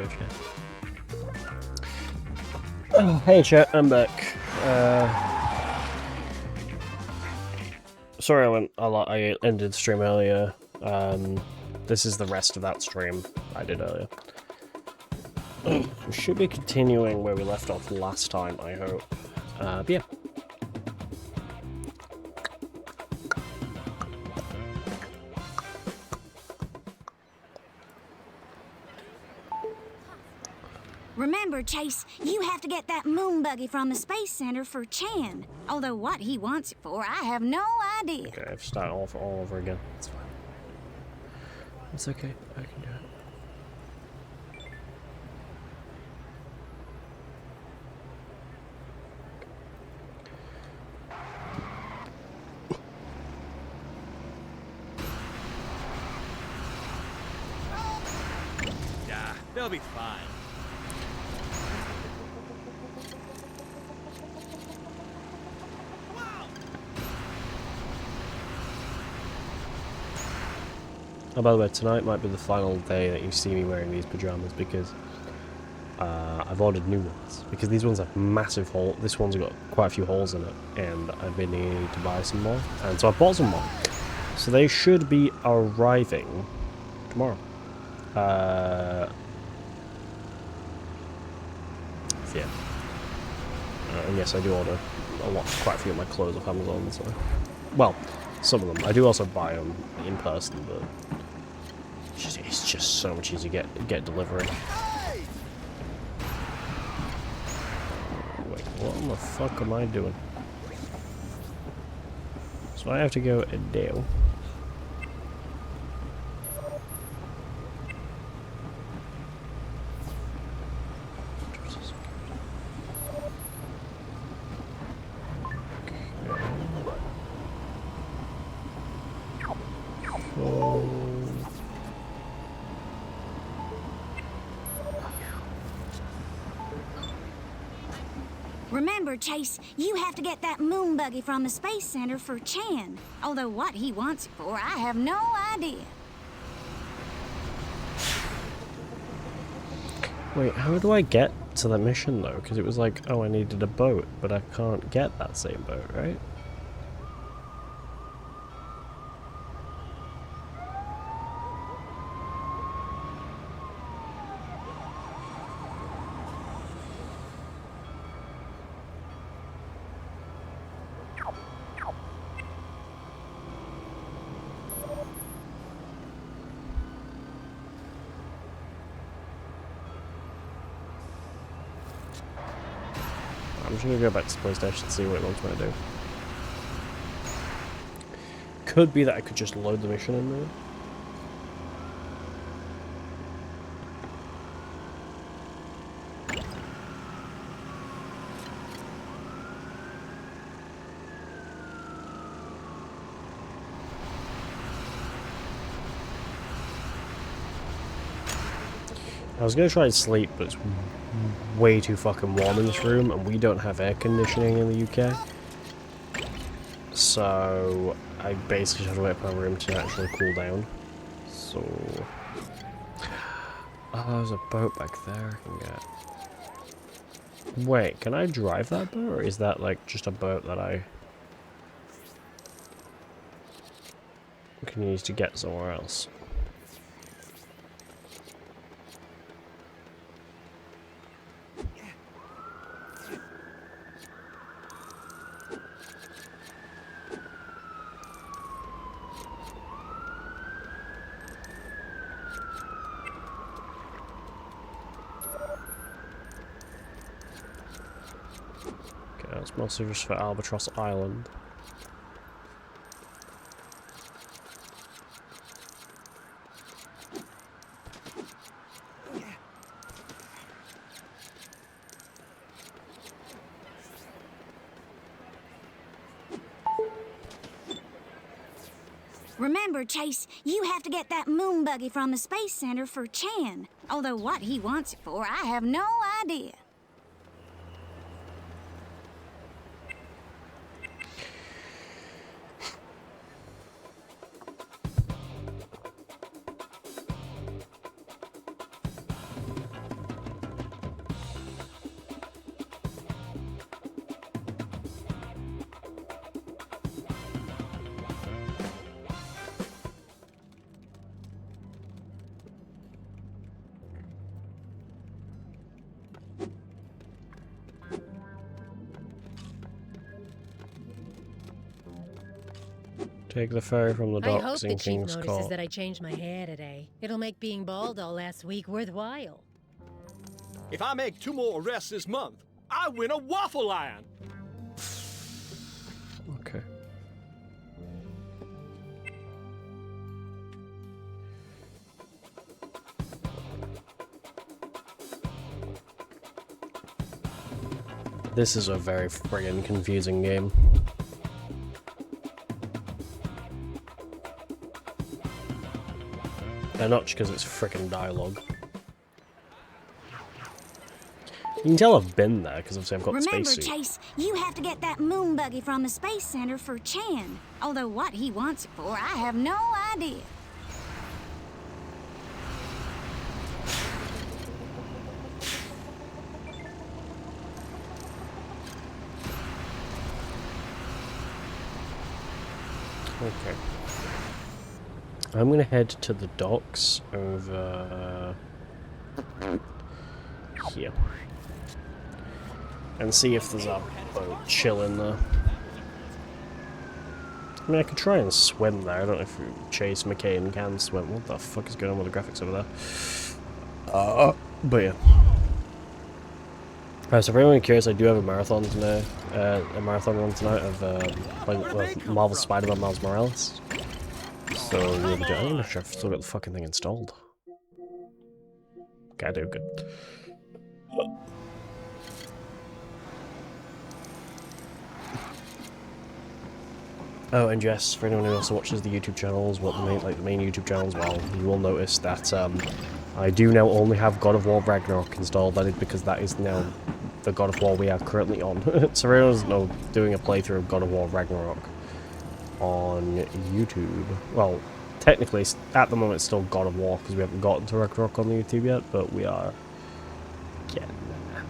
chat. Oh, hey chat, I'm back. Sorry I ended the stream earlier. This is the rest of that stream I did earlier. We should be continuing where we left off last time, I hope. But yeah. Remember, Chase, you have to get that moon buggy from the Space Center for Chan. Although what he wants it for, I have no idea. Okay, I have to start all over again. It's fine. It's okay, I can do it. They'll be fine. Oh, by the way, tonight might be the final day that you see me wearing these pajamas because I've ordered new ones. Because these ones have massive holes. This one's got quite a few holes in it, and I've been needing to buy some more. And so I bought some more. So they should be arriving tomorrow. Yeah. And yes, I do order quite a few of my clothes off Amazon. So, well, some of them. I do also buy them in person, but it's just so much easier to get delivery. Wait, what in the fuck am I doing? So I have to go and do. Remember, Chase, you have to get that moon buggy from the Space Center for Chan. Although what he wants it for, I have no idea. Wait, how do I get to that mission though? Because it was like, oh, I needed a boat, but I can't get that same boat, right? I'm just gonna go back to the PlayStation and see what it wants me to do. Could be that I could just load the mission in there. I was gonna try and sleep, but it's way too fucking warm in this room, and we don't have air conditioning in the UK. So I basically just have to wait for my room to actually cool down. So, oh, there's a boat back there I can get. Wait, can I drive that boat, or is that like just a boat that I can use to get somewhere else? That's mostly just for Albatross Island. Remember, Chase, you have to get that moon buggy from the Space Center for Chan. Although what he wants it for, I have no idea. Take the ferry from the I hope docks the in chief King's notices Court. that I changed my hair today. It'll make being bald all last week worthwhile. If I make 2 more arrests this month, I win a waffle iron. Okay. This is a very friggin' confusing game. And not just because it's frickin' dialogue. You can tell I've been there because obviously I've got the Remember, spacesuit. Chase, you have to get that moon buggy from the Space Center for Chan. Although what he wants it for, I have no idea. Okay. I'm gonna head to the docks over here and see if there's a boat chilling there. I mean, I could try and swim there. I don't know if Chase McCain can swim. What the fuck is going on with the graphics over there? But yeah. So for anyone curious, I do have a marathon tonight, a marathon run tonight of Marvel Spider-Man Miles Morales. So we'll be doing. I'm not sure if I've still got the fucking thing installed. Okay, I do good. Oh, and yes, for anyone who also watches the YouTube channels, the main YouTube channels, well, you will notice that I do now only have God of War Ragnarok installed. That is because that is now the God of War we are currently on. So for anyone who doesn't know, doing a playthrough of God of War Ragnarok on YouTube. Well, technically, at the moment, it's still God of War because we haven't gotten to Ragnarok on the YouTube yet, but we are getting there.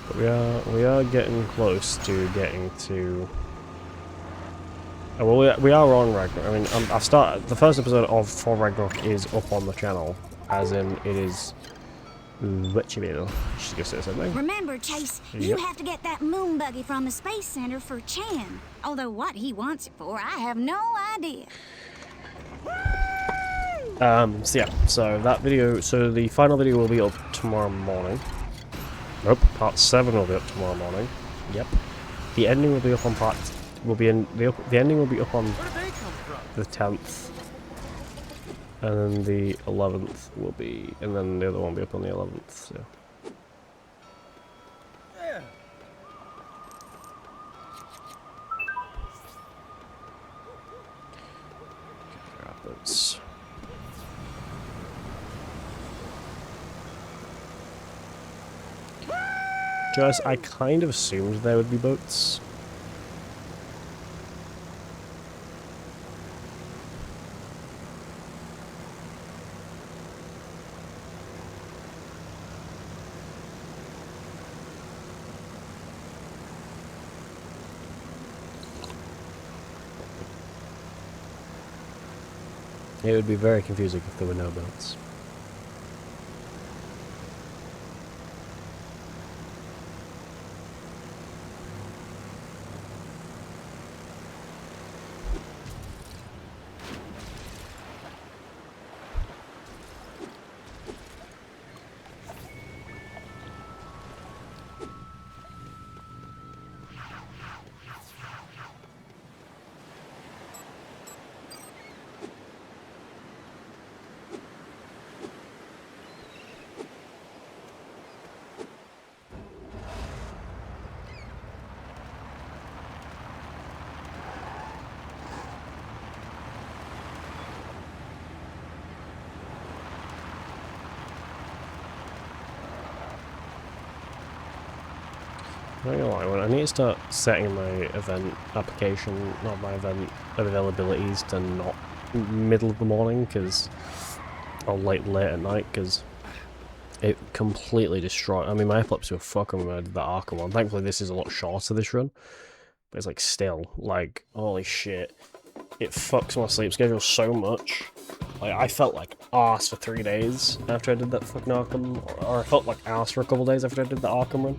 But we are getting close to getting to. Oh, well, we are on Ragnarok. I mean, I've started the first episode of For Ragnarok is up on the channel, as in it is. What you mean? She's gonna say something. Remember, Chase, you have to get that moon buggy from the Space Center for Chan. Although what he wants it for, I have no idea. So yeah, so that video, so the final video will be up tomorrow morning. Nope, part 7 will be up tomorrow morning. Yep. The ending will be up on the ending will be up on the 10th. And then the 11th will be, and then the other one will be up on the 11th, so. Yeah. Rapids. Just, I kind of assumed there would be boats. It would be very confusing if there were no boats. I'm not gonna lie, when I need to start setting my event application, not my event availabilities, to not middle of the morning, or late at night, because it completely destroyed. I mean, my epilepsy were fucking when I did the Arkham one. Thankfully, this is a lot shorter, this run, but it's like still, like, holy shit, it fucks my sleep schedule so much. Like, I felt like arse for 3 days after I did that fucking Arkham, or I felt like arse for a couple days after I did the Arkham run.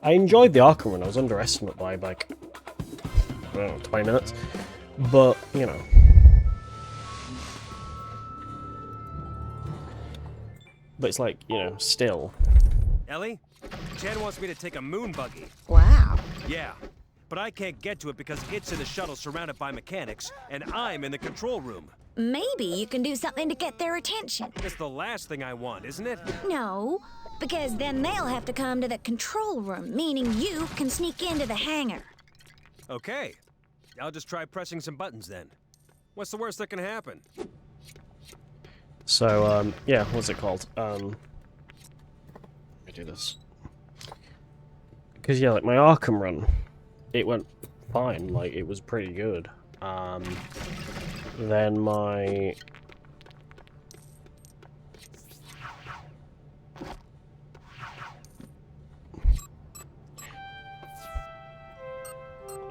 I enjoyed the Arkham run. I was underestimated by like, I don't know, 20 minutes. But, you know. But it's like, you know, still. Ellie? Chan wants me to take a moon buggy. Wow. Yeah, but I can't get to it because it's in a shuttle surrounded by mechanics, and I'm in the control room. Maybe you can do something to get their attention. It's the last thing I want, isn't it? No, because then they'll have to come to the control room, meaning you can sneak into the hangar. Okay. I'll just try pressing some buttons then. What's the worst that can happen? So, yeah, what's it called? Let me do this. Because, yeah, like, my Arkham run, it went fine, like, it was pretty good. Then my...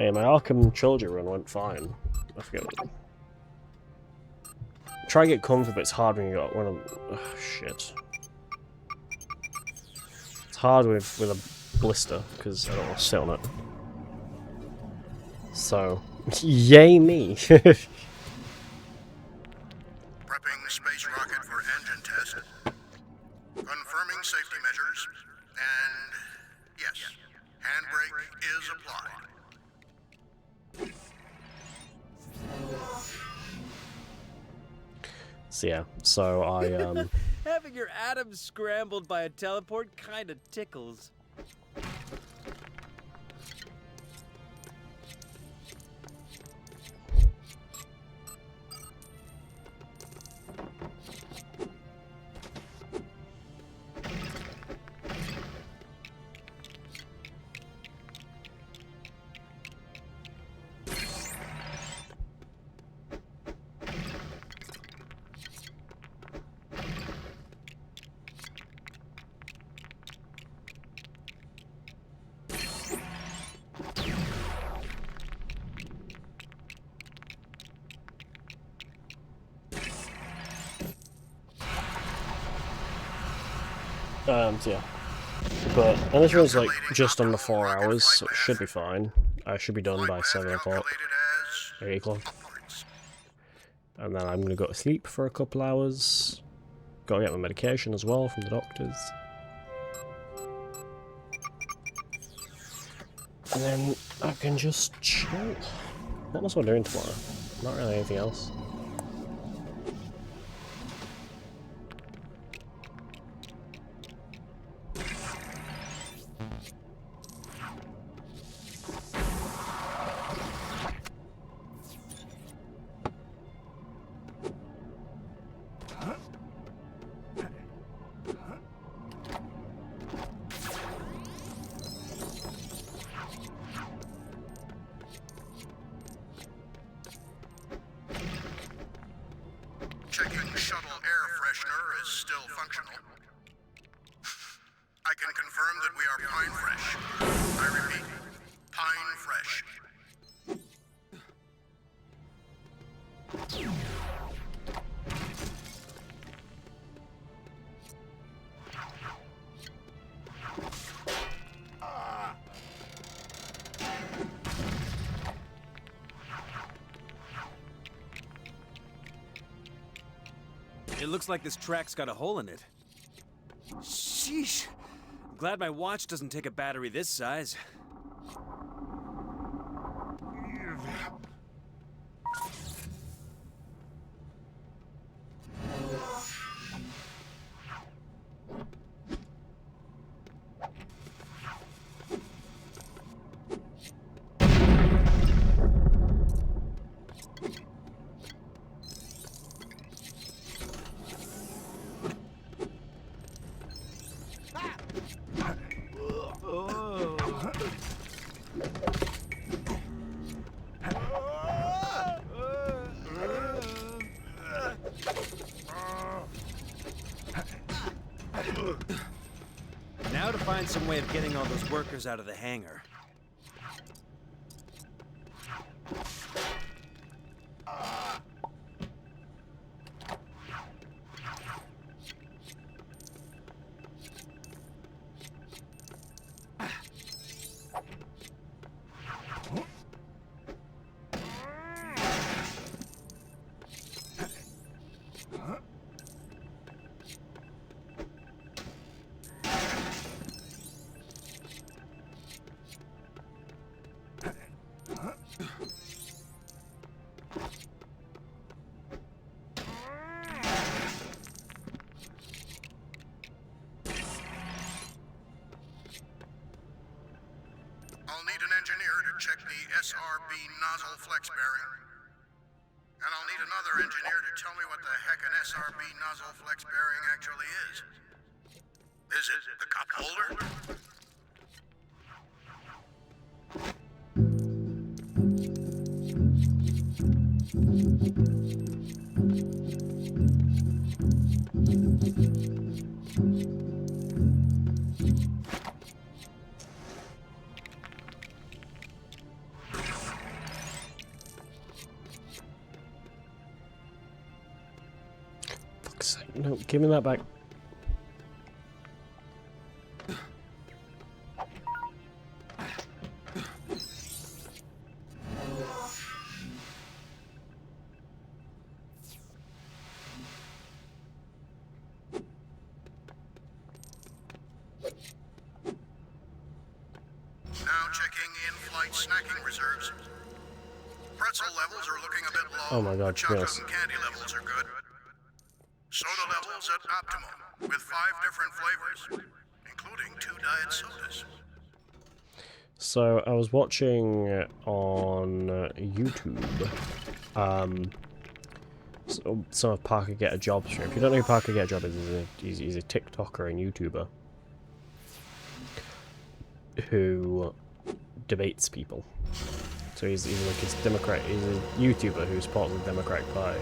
Yeah, my Arkham Trilogy run went fine. I forget what... Try and get comfort, but it's hard when you got one of... Oh, shit. It's hard with a blister, because I don't want to sit on it. So, yay me! Prepping space rocket for engine test. Confirming safety measures. And yes, handbrake is applied. So yeah, so I Having your atoms scrambled by a teleport kinda tickles. so yeah. But, and this one's like just under 4 hours, so it should be fine. I should be done by 7 o'clock, or 8 o'clock. And then I'm gonna go to sleep for a couple hours. Gotta get my medication as well from the doctors. And then I can just chill. What else am I doing tomorrow? Not really anything else. Checking shuttle air freshener is still functional. I can confirm that we are pine fresh. I repeat, pine fresh. It looks like this track's got a hole in it. Sheesh. Glad my watch doesn't take a battery this size. Now to find some way of getting all those workers out of the hangar. an engineer to check the SRB nozzle flex bearing. And I'll need another engineer to tell me what the heck an SRB nozzle flex bearing actually is. Is it the cup holder? Fuck's sake, no, give me that back. Now checking in-flight snacking reserves. Pretzel levels are looking a bit low. Oh my God, but chocolate yes. and candy levels are good. Soda levels at optimum, with 5 different flavors, including 2 diet sodas. So I was watching on YouTube some of Parker Get a Job stream. If you don't know who Parker Get a Job is, he's a TikToker and YouTuber who debates people. So he's like he's a YouTuber who supports the Democratic Party,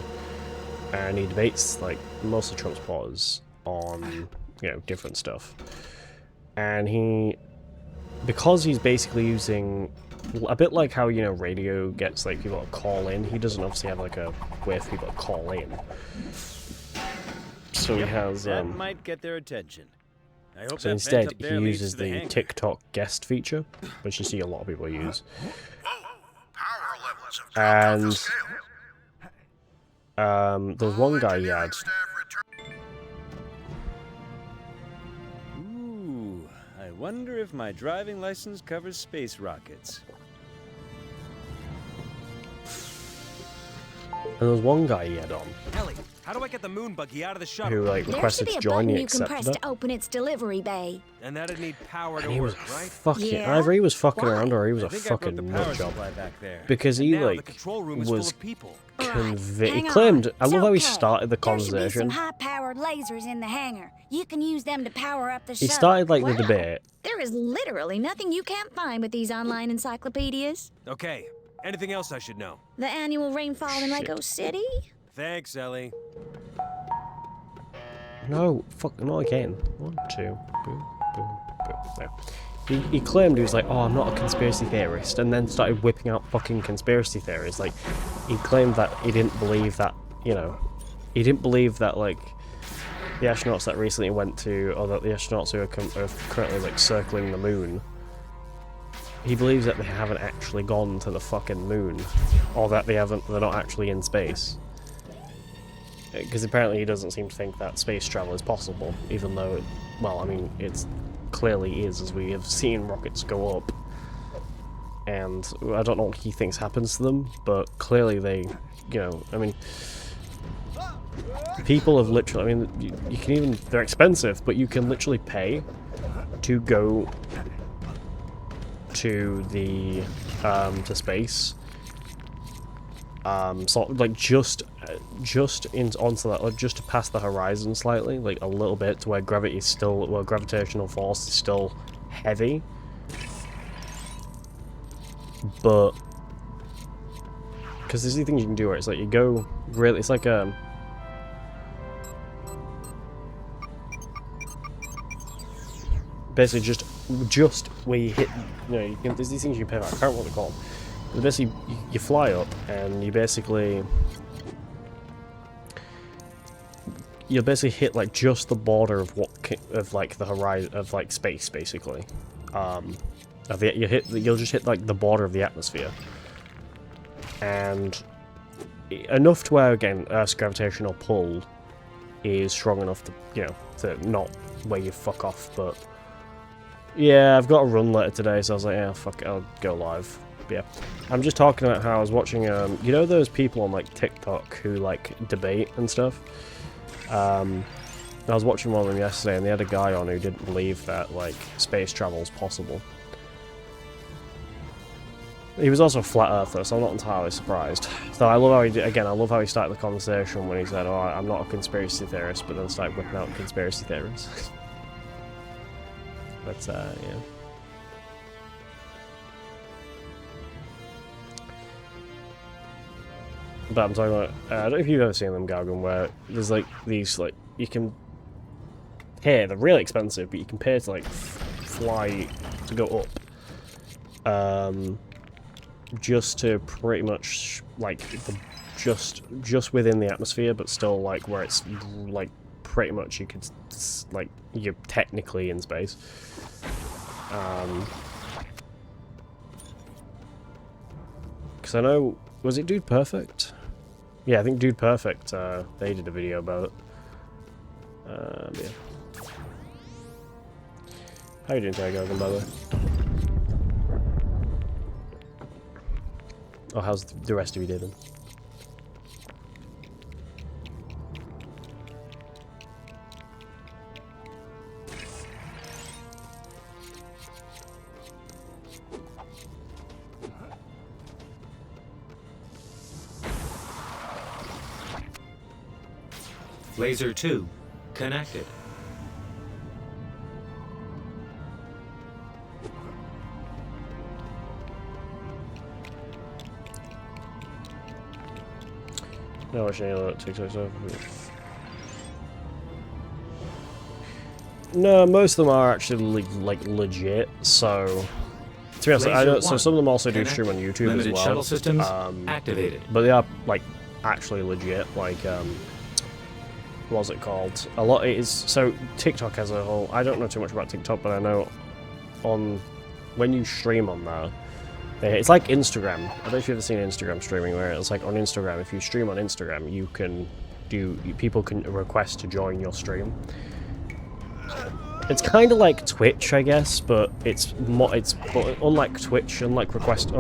and he debates like mostly Trump supporters on, you know, different stuff. And because he's basically using a bit like how, you know, radio gets like people to call in, he doesn't obviously have like a way for people to call in. So he has that might get their attention. I hope so that instead vent up he there leads uses to the the hangar. TikTok guest feature, which you see a lot of people use. Whoa, power levels have dropped off the scale. There was one guy he had. Staff return- Ooh, I wonder if my driving license covers space rockets. And there was one guy he had on Ellie, how do I get the moon buggy out of the shuttle? who like There should requested be to a join. button He you can accepted press it. to open its delivery bay. And that'd need power And to he was work, right? fucking Yeah. either he was fucking Why? around or he was I a think I broke fucking the power nut job. supply back there. Because And he now the like control room is full was of people. Right, he hang claimed. on. I love It's how he okay. started the There should be conversation. some high-powered lasers in the hangar. You can use them to power up the He shuttle. started like Wow. the debate. There is literally nothing you can't find with these online encyclopedias. Okay, anything else I should know? The annual rainfall in Lego City? Thanks, Ellie. No, fuck, not again. 1, 2, boom, boom, boom. There. He claimed he was like, oh, I'm not a conspiracy theorist, and then started whipping out fucking conspiracy theories. Like, he claimed that he didn't believe that, you know, he didn't believe that, like, the astronauts that recently went to, or that the astronauts who are currently, like, circling the moon, he believes that they haven't actually gone to the fucking moon, or that they're not actually in space. Because apparently he doesn't seem to think that space travel is possible, even though, well, I mean, it's clearly is, as we have seen rockets go up. And I don't know what he thinks happens to them, but clearly they, you know, I mean, people have literally, I mean, you can even, they're expensive, but you can literally pay to go to the, to space. Sort of like just onto that, like just to pass the horizon slightly, like a little bit, to where gravity is still, well, gravitational force is still heavy, but because there's these things you can do where it's like you go really, it's like basically just where you hit, you know, you can, there's these things you can pay for. I can't remember what they're called. But basically, you fly up and you basically hit like just the border of like the horizon of like space, basically. You'll just hit like the border of the atmosphere, and enough to where again Earth's gravitational pull is strong enough to, you know, to not where you fuck off. But yeah, I've got a run later today, so I was like, yeah, fuck it, I'll go live. Yeah, I'm just talking about how I was watching, you know those people on like TikTok who like debate and stuff? I was watching one of them yesterday and they had a guy on who didn't believe that like space travel is possible. He was also a flat earther, so I'm not entirely surprised. So I love how I love how he started the conversation when he said, "Oh, I'm not a conspiracy theorist," but then started whipping out conspiracy theories. But yeah. But I'm talking about, I don't know if you've ever seen them, Gargan, where there's like these, like, you can pay, they're really expensive, but you can pay to like fly to go up. Just to pretty much like just within the atmosphere, but still like where it's like pretty much you could like you're technically in space. Because I know, was it Dude Perfect? Yeah, I think Dude Perfect. They did a video about it. Yeah. How you doing, Tiger, by the way? Oh, how's the rest of you doing? Laser 2 connected. No, watching any of that TikTok stuff. No, most of them are actually like legit. So, to be honest, I know, so some of them also do stream on YouTube as Limited well. shuttle systems activated. But they are like actually legit. Like, what was it called? A lot is so TikTok as a whole. I don't know too much about TikTok, but I know on when you stream on there. It's like Instagram. I don't know if you've ever seen Instagram streaming, where it's like on Instagram, if you stream on Instagram, you can people can request to join your stream. It's kind of like Twitch, I guess, but but unlike Twitch, unlike requesting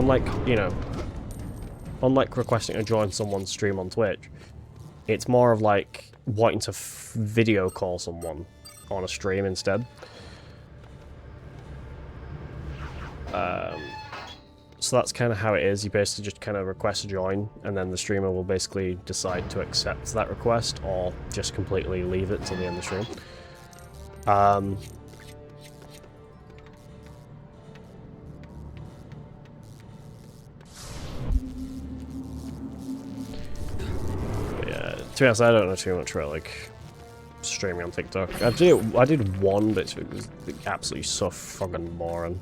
to join someone's stream on Twitch, it's more of like wanting to video call someone on a stream instead. So that's kind of how it is. You basically just kind of request to join, and then the streamer will basically decide to accept that request or just completely leave it till the end of the stream. But yeah, to be honest, I don't know too much about like streaming on TikTok. I did one, but it was absolutely so fucking boring.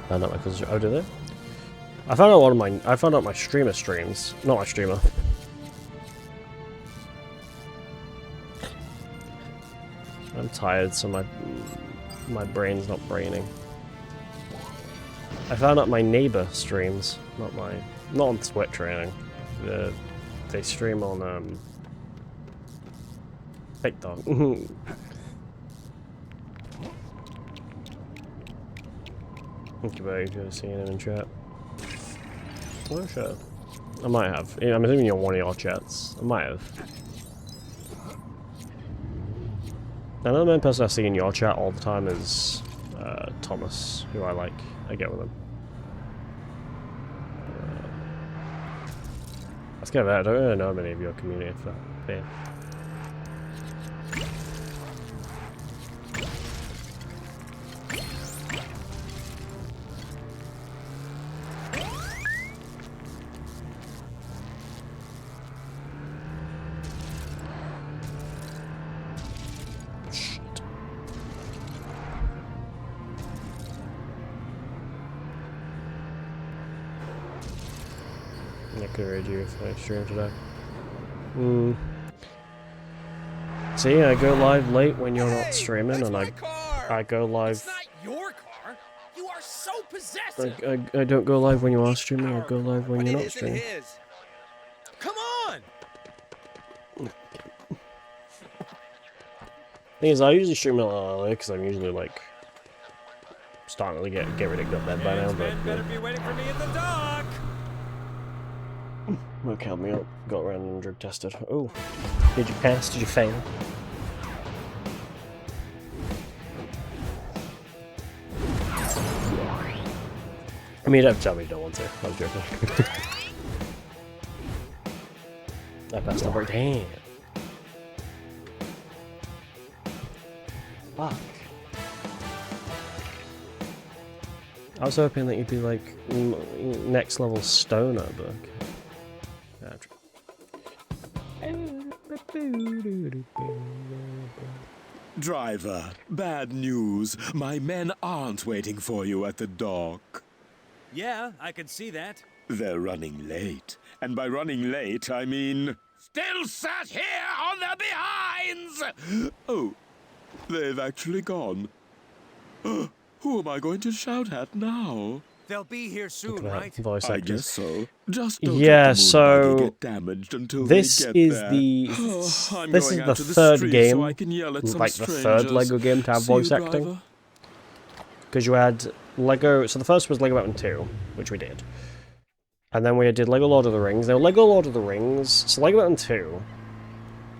Not my cousin. Oh, did they? I found out I found out my streamer streams. Not my streamer. I'm tired, so my brain's not braining. I found out my neighbor streams, not on Twitch or anything. They stream on TikTok. Think about if you've seen him in chat. Oh shit. I might have. I'm assuming you're one of your chats. I might have. Another main person I see in your chat all the time is Thomas, who I get with him. That's kind of bad. I don't really know many of your community for that. Yeah. I could raid you if I streamed today. See, I go live late when you're not streaming, and I go live. It's not your car. You so possessive. I don't go live when you are streaming, I go live when But you're it not isn't streaming. his. Come on! Thing is, I usually stream a lot earlier because I'm usually like starting to get ready to go to bed by now. But Men better be waiting for me at the dock. Look, help me out. Got around and drug tested. Oh, did you pass? Did you fail? I mean, don't tell me you don't want to. I was joking. I passed the break. Damn. Fuck. I was hoping that you'd be like next level stoner, but Driver, bad news. My men aren't waiting for you at the dock. Yeah, I can see that. They're running late. And by running late, I mean... Still sat here on their behinds! Oh, they've actually gone. Who am I going to shout at now? They'll be here soon, right? voice I actors. guess so. Just don't Yeah, let the moon so buggy get damaged until this they get is there. the I'm this going is out the to third street game, so I can yell at some like the third strangers. Lego game to have See you, voice acting. driver? Because you had Lego, so the first was Lego Batman 2, which we did. And then we did Lego Lord of the Rings. Now, Lego Lord of the Rings, so Lego Batman 2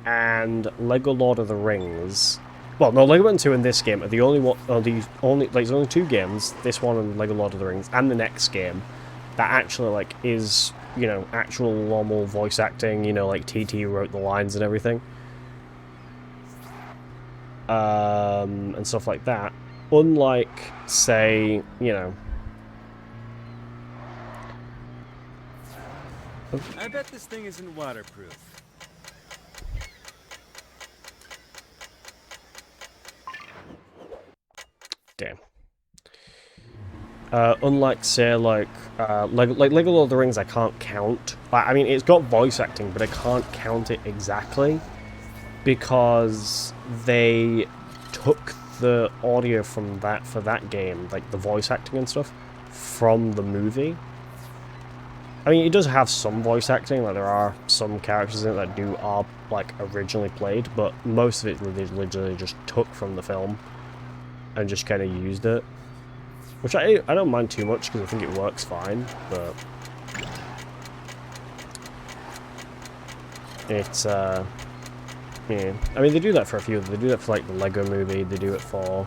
and Lego Lord of the Rings. Well, no, Lego Batman 2 and this game are the only one, like, there's only two games, this one and Lego Lord of the Rings, and the next game, that actually, like, is, you know, actual normal voice acting, you know, like, TT wrote the lines and everything. And stuff like that. Unlike, say, you know... I bet this thing isn't waterproof. Damn. Unlike, say, like Lego Lord of the Rings, I can't count. I mean, it's got voice acting, but I can't count it exactly because they took the audio from that for that game, like the voice acting and stuff, from the movie. I mean, it does have some voice acting, like there are some characters in it that are like originally played, but most of it they literally just took from the film and just kind of used it. Which I don't mind too much because I think it works fine, but it's yeah. I mean, they do that for a few. They do that for like the Lego Movie. They do it for.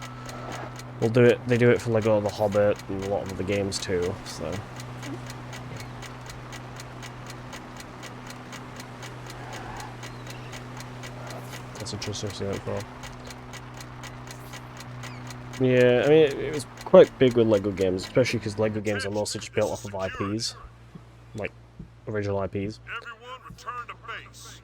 They do it for Lego The Hobbit and a lot of other games too. So. That's interesting to see that for. Yeah, I mean, it was quite big with LEGO games, especially because LEGO games are mostly just built off of IPs. Like, original IPs. Everyone return to base.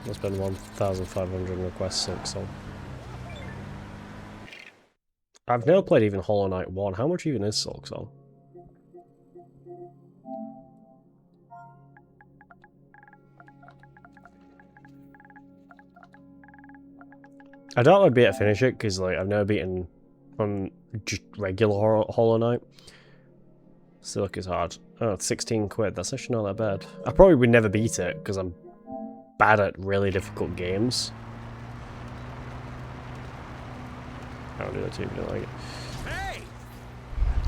There's been 1,500 requests since, so... I've never played even Hollow Knight 1. How much even is Silksong? I doubt I'd be able to finish it, because like, I've never beaten on just regular Hollow Knight. Silk is hard. Oh, it's 16 quid. That's actually not that bad. I probably would never beat it, because I'm bad at really difficult games. I'll do that too if you don't like it.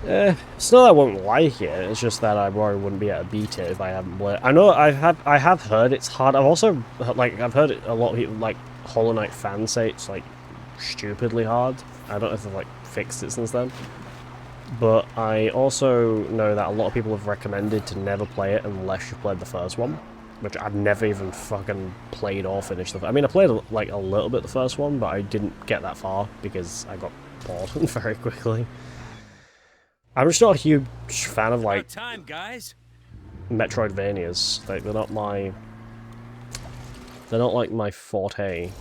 Hey! It's not that I won't like it, it's just that I probably wouldn't be able to beat it if I haven't played. I know I have heard it's hard. I've also I've heard a lot of people, like Hollow Knight fans, say it's like stupidly hard. I don't know if they've like fixed it since then. But I also know that a lot of people have recommended to never play it unless you've played the first one, which I've never even fucking played or finished. I mean, I played like a little bit the first one, but I didn't get that far because I got bored very quickly. I'm just not a huge fan of like About time, guys. Metroidvanias. Like they're not like my forte.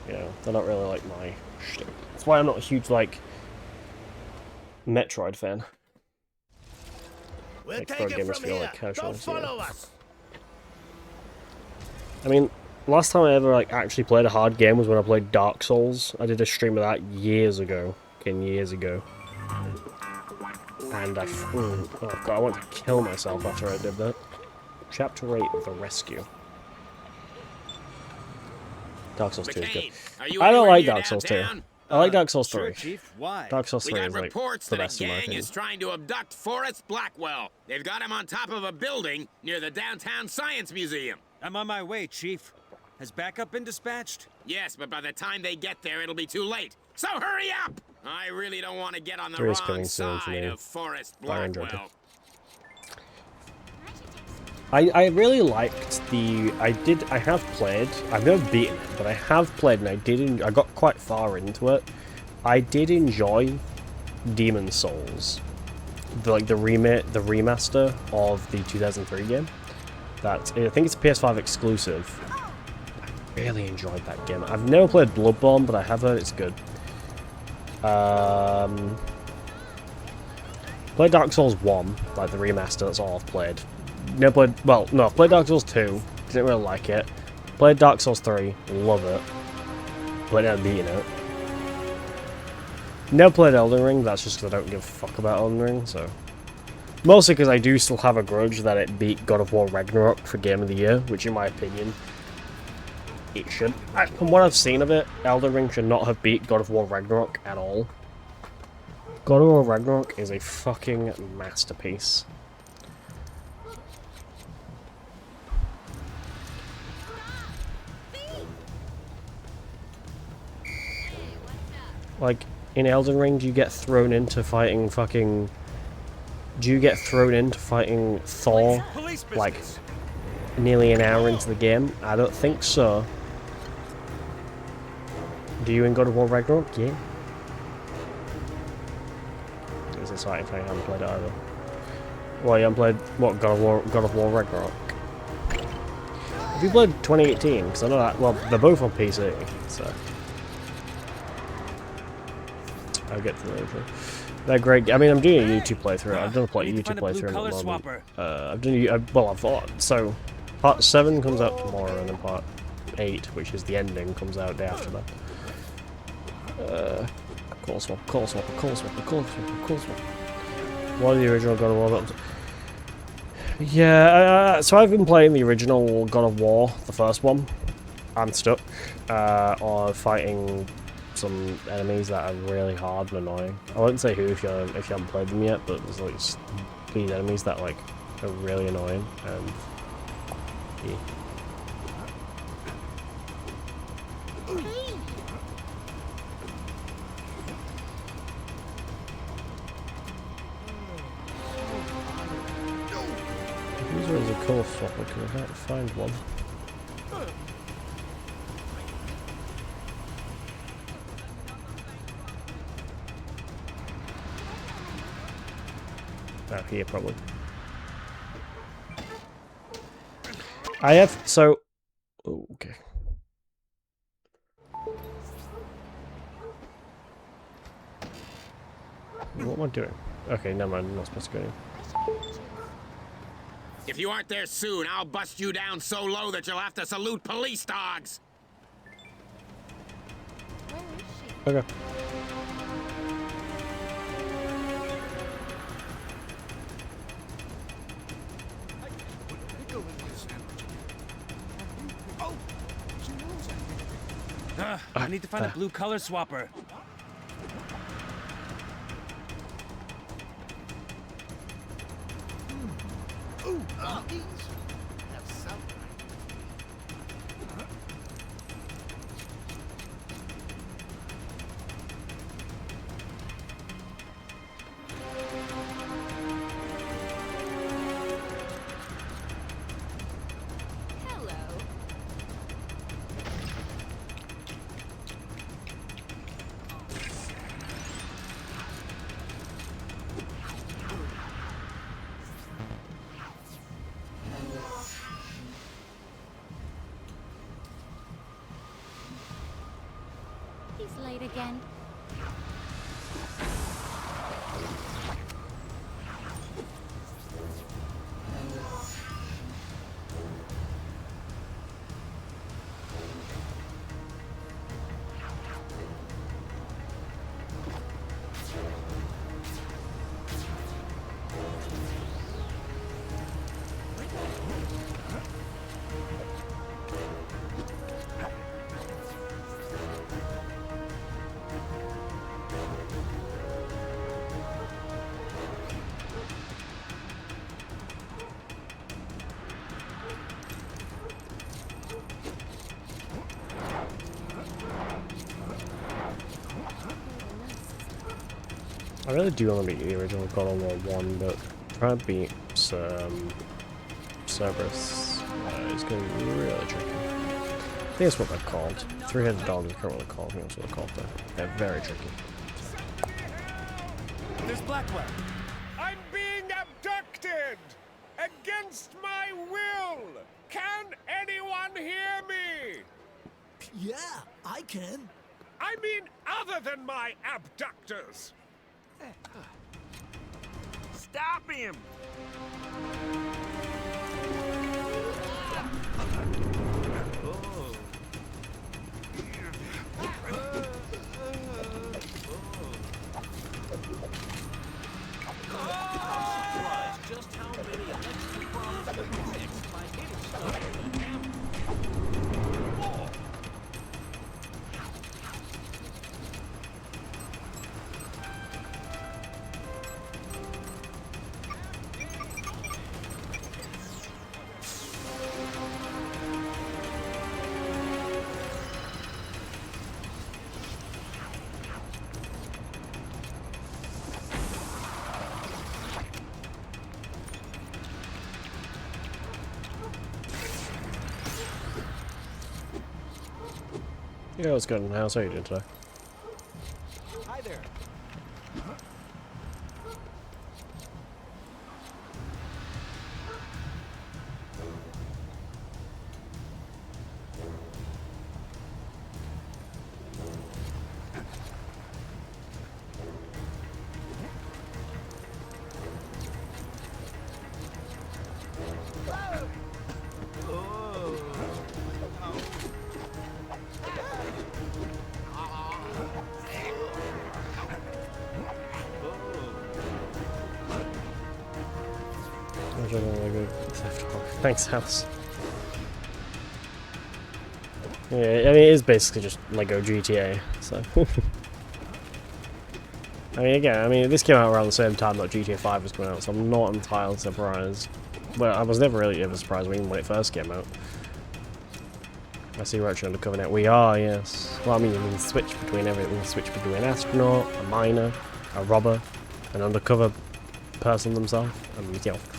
You know, they're not really like my shtick. That's why I'm not a huge like Metroid fan. We'll Like, take pro it gamers from feel here. like casuals, Don't yeah. follow us. I mean, last time I ever like actually played a hard game was when I played Dark Souls. I did a stream of that years ago. Years ago. And oh god, I want to kill myself after I did that. Chapter 8, The Rescue. Dark Souls 2 is good. I don't like Dark Souls 2. I like Dark Souls 3. Sure, Chief. Why? Dark Souls We 3 got is like reports the that a best in my gang opinion. is trying to abduct Forrest Blackwell. They've got him on top of a building near the downtown Science Museum. I'm on my way, Chief. Has backup been dispatched? Yes, but by the time they get there, it'll be too late. So hurry up! I really don't want to get on the There is wrong coming soon for side me. of Forrest I enjoyed Blackwell. it. I really liked the... I have played, I've never beaten it, but I have played and I got quite far into it. I did enjoy Demon Souls. The remaster of the 2003 game. I think it's a PS5 exclusive. I really enjoyed that game. I've never played Bloodborne, but I have heard it's good. Played Dark Souls 1, like the remaster, that's all I've played. Played Dark Souls 2, didn't really like it. Played Dark Souls 3, love it. But never beaten it. Never played Elden Ring, that's just because I don't give a fuck about Elden Ring, so... Mostly because I do still have a grudge that it beat God of War Ragnarok for Game of the Year, which in my opinion, it should. From what I've seen of it, Elden Ring should not have beat God of War Ragnarok at all. God of War Ragnarok is a fucking masterpiece. Like, in Elden Ring, do you get thrown into fighting fucking... Do you get thrown into fighting Thor, like, nearly an hour into the game? I don't think so. Do you in God of War Ragnarok? Yeah. Is this right if I haven't played it either? Well, you haven't played, what, God of War Ragnarok? Have you played 2018? Because I know that, well, they're both on PC, so... I'll get to them later. They're great. I mean, I'm doing a YouTube playthrough. I've done a YouTube playthrough at the moment. I've done so part 7 comes out tomorrow, and then part 8, which is the ending, comes out day after that. Call swap. What are the original God of War games? Yeah, so I've been playing the original God of War, the first one. I'm stuck on fighting some enemies that are really hard and annoying. I won't say who if you haven't played them yet, but there's like these enemies that like are really annoying and yeah. Who's always a call swapper because I can't find one. Oh, here probably. I have so. Oh, okay. What am I doing? Okay, never mind. I'm not supposed to go in. If you aren't there soon, I'll bust you down so low that you'll have to salute police dogs. Okay. I need to find a blue color swapper. He's late again. I really do want to beat the original God of War 1, but trying to beat Cerberus is going to be really tricky. I think that's what they're called. Three-headed dogs, I can't really call them. That's what they're called, though. They're very tricky. There's Blackwell. I'm being abducted! Against my will! Can anyone hear me? Yeah, I can. I mean other than my abductors! Stop him! Just how many electrical problems can be fixed by hitting stuff with a hammer? Yeah, what's good in the house? How are you doing today? Hi there. Thanks, house. Yeah, I mean, it is basically just Lego GTA, so. I mean, again, I mean, this came out around the same time that GTA 5 was coming out, so I'm not entirely surprised. Well, I was never really ever surprised even when it first came out. I see we're actually undercover now. We are, yes. Well, I mean, you can switch between everything. You can switch between an astronaut, a miner, a robber, an undercover person themselves, and yourself.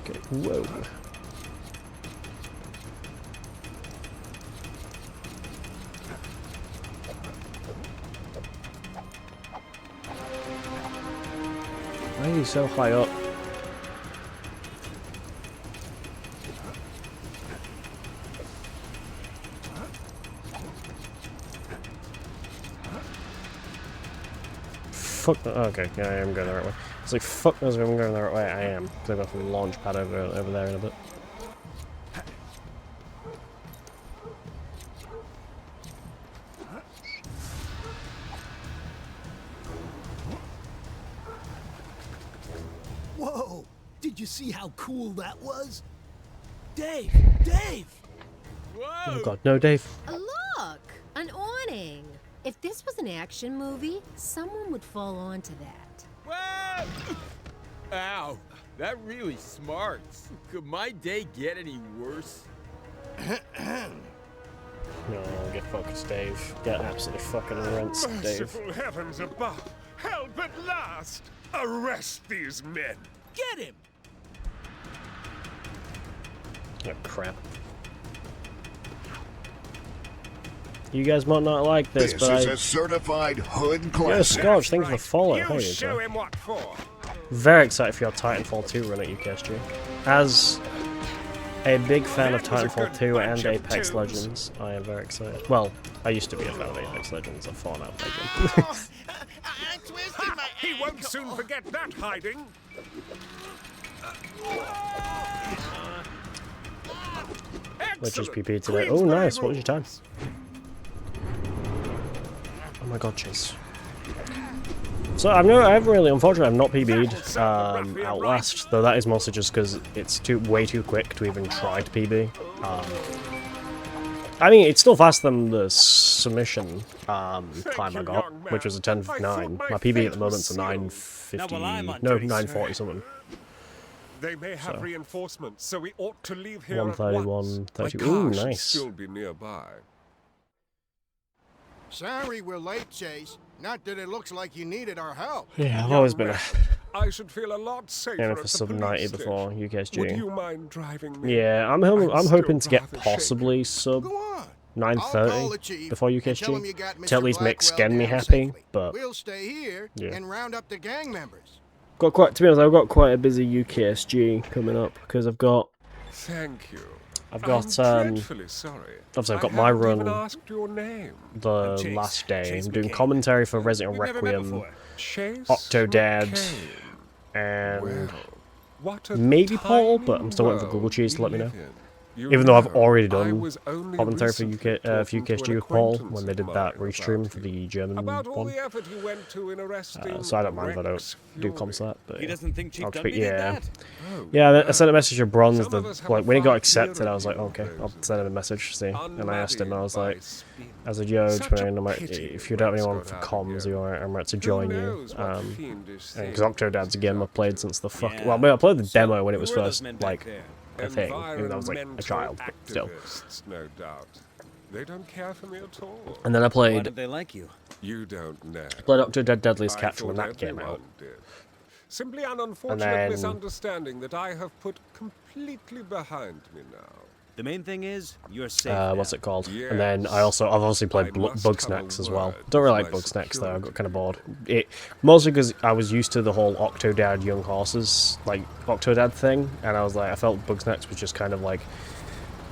Okay, whoa. Why are you so high up? Fuck. Okay, yeah, I am going the right way. It's like, fuck knows if I'm going the right way. I am. Because I've got the launch pad over there in a bit. Whoa! Did you see how cool that was? Dave! Dave! Oh god, no, Dave. Look! An awning! If this was an action movie, someone would fall onto that. Whoa! Ow, that really smarts. Could my day get any worse? No, get focused, Dave. Get absolutely fucking rinsed, Dave. Merciful heavens above! Help at last! Arrest these men! Get him! Oh, crap. You guys might not like this, This but is a certified hood classic. Yeah, Scorch, thank you for following. You show him what for. Very excited for your Titanfall 2 run at UKSG. As a big fan of Titanfall 2 and Apex Legends, I am very excited. Well, I used to be a fan of Apex Legends. I've fallen out with them. He won't soon forget that hiding. Which is PP today. Oh, nice. What was your time? Oh my god, Chase. So I haven't really, unfortunately, I've not PB'd Outlast, though that is mostly just because it's way too quick to even try to PB. I mean, it's still faster than the submission time I got, which was a 10:59. My PB at the moment's a 9:50. No, 9:40 something. They may have reinforcements, so we ought to leave here 131, at once. 30. My car Ooh, should nice. still be nearby. Sorry we're late, Chase. Not that it looks like you needed our help. Yeah, I've always been a I should feel a lot safer fan at for the sub police 90 before station. UKSG. Would you mind driving me? Yeah, I'm hoping to get possibly sub Go on. 930 before Tell him you UKSG got to at Mr. least make Blackwell Sken me down happy. safely. But We'll stay here yeah. and round up the gang members. got quite to be honest, I've got quite a busy UKSG coming up because I've got. Thank you. I've got I'm dreadfully sorry. obviously I've got I my haven't run even asked your name. the Chase. last day. Chase I'm doing McCain. commentary for Resident We've never met Requiem, before. Chase Octodad, McCain. and Well, what a maybe Paul, but tiny I'm still waiting for world Google Cheese to let me we know. live in. You Even though I've know, already I done was only commentary for recently UK, talking to UKSG an with Paul acquaintance when they of did that mine restream about for you. the German About all one. the effort you went to in arresting So I don't mind if I don't Rex do Fury. comms that, but He yeah. doesn't think Chief I'll Dunby tweet, did yeah. that? Oh, Yeah, I sent a message to Bronze. Some of us have Like a when he got far accepted, clearer I was like, view of okay, I'll those send him a message. See, and I asked him, I was like, spin. as a Joe, Such a I'm like, pity if you don't have anyone Rex for got out comms, again. I'm ready to Who join you. knows what fiendish Because things Octodad's a game I've played since the fuck. Yeah. Well, I mean, I played the So, demo when it was who were those first men back like there? a thing, even though I was like a Environmental child, but still. activists, no doubt. They don't care for me at all. And then I Why played did they like you? You don't know. Octodad Deadliest I Catch when thought that came everyone out. did. Simply an unfortunate then- misunderstanding that I have put completely behind me now. The main thing is, you're safe What's now. it called? Yes. And then I've obviously played I must Bugsnax have a as well. word Don't really with like my Bugsnax though. I got security. kind of bored. Mostly because I was used to the whole Octodad Young Horses like Octodad thing, and I was like, I felt Bugsnax was just kind of like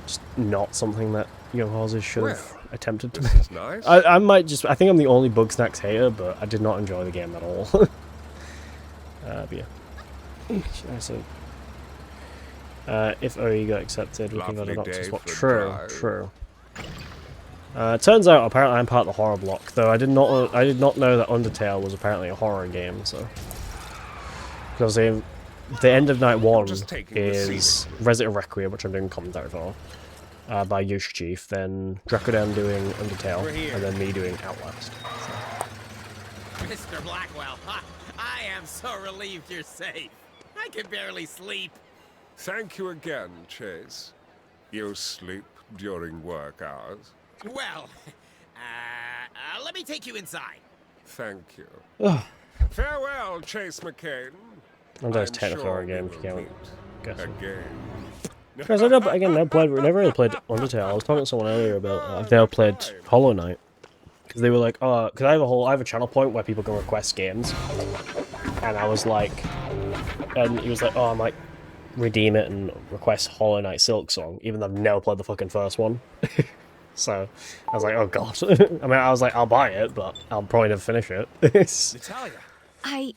just not something that Young Horses should have Well, attempted to This make. is nice. I think I'm the only Bugsnax hater, but I did not enjoy the game at all. But yeah. So, if OE got accepted, we can go to Lovely Doctor's day Watch. for a True, drive. true. It turns out apparently I'm part of the horror block, though I did not know that Undertale was apparently a horror game. So, because the end of night one Just taking the is scenic Resident Requiem, which I'm doing commentary for, by Yoshi Chief, then Dracodan doing Undertale, We're here. and then me doing Outlast. Mr. Blackwell, I am so relieved you're safe. I can barely sleep. Thank you again, Chase. You sleep during work hours. Well, let me take you inside. Thank you. Ugh. Farewell, Chase McCain. I'm just I'm technical sure again, we if you will can't guess. meet Again. Because I never really played Undertale. I was talking to someone earlier about if they all played Hollow Knight. Because they were like, oh, because I have a channel point where people can request games. And I was like, and he was like, oh, I might redeem it and request Hollow Knight Silk Song, even though I've never played the fucking first one. So I was like, oh god. I mean, I was like, I'll buy it, but I'll probably never finish it. Natalia! I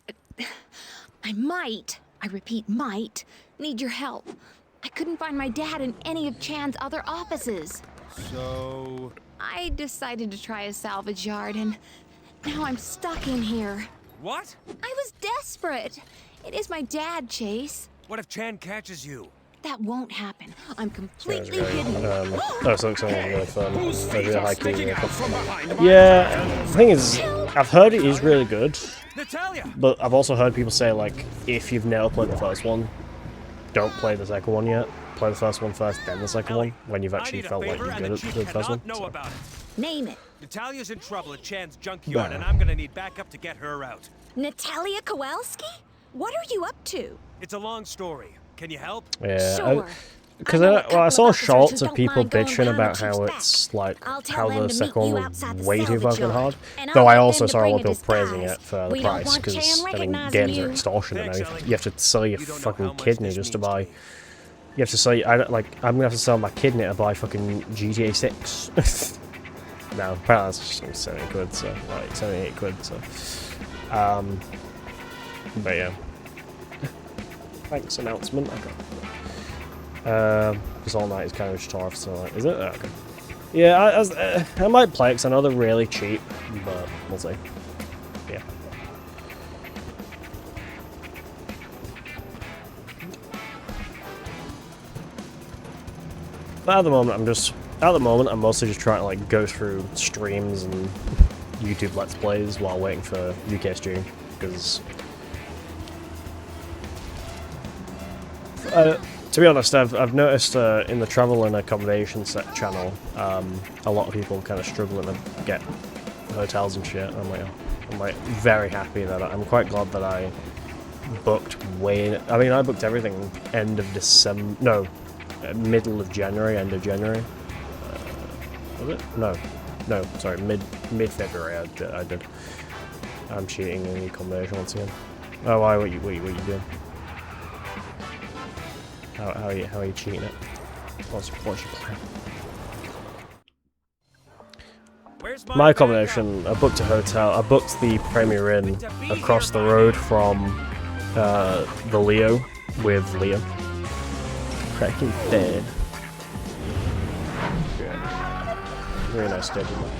repeat, might, need your help. I couldn't find my dad in any of Chan's other offices. So... I decided to try a salvage yard, and now I'm stuck in here. What? I was desperate. It is my dad, Chase. What if Chan catches you? That won't happen. I'm completely Really, hidden. Silk Song was really fun. Whose It was feet really are high key, sticking really out fun. from behind my Yeah, the thing is, I've heard it is really good, Natalia! but I've also heard people say, like, if you've never played the first one, don't play the second one yet. Play the first one first, then the second one, when you've actually felt like you're good at the first one. Know So. about it. Name it. Natalia's in trouble at Chan's junkyard, and I'm gonna need backup to get her out. Natalia Kowalski? What are you up to? It's a long story. Can you help? Yeah, Sure. because I know a I couple saw of officers shorts who of don't people mind going bitching behind the about how chief's it's like I'll tell how them the to second meet you one outside was the way too salvage fucking yard, hard. and I'll Though I get also them to saw a bring lot of a people praising disguise. it for the We don't price want because Chan I mean recognizing games are you. extortionate now. Thanks, Ellie. You have to sell your You don't know fucking how much kidney this just to means to buy. me. You have to sell. I'm gonna have to sell my kidney to buy fucking GTA 6. No, apparently that's just 70 quid. So like 78 quid. So, but yeah. Thanks announcement. Okay. Because All Night is kind of just off, so like, is it? Oh, okay. Yeah, I might play it because I know they're really cheap, but we'll see. Yeah. But at the moment, I'm just at the moment, I'm mostly just trying to like go through streams and YouTube Let's Plays while waiting for UKSG, because to be honest, I've noticed in the travel and accommodation channel, a lot of people kind of struggling to get hotels and shit. I'm like very happy that I'm quite glad that I booked I mean, I booked everything end of December, no, middle of January, end of January. Was it? No, sorry, mid-February I did. I'm cheating in the accommodation once again. Oh, why? What you doing? How are you cheating it? What's your plan? My accommodation, I booked a hotel. I booked the Premier Inn across the road from the Leo with Liam. Cracking bed. Very nice schedule.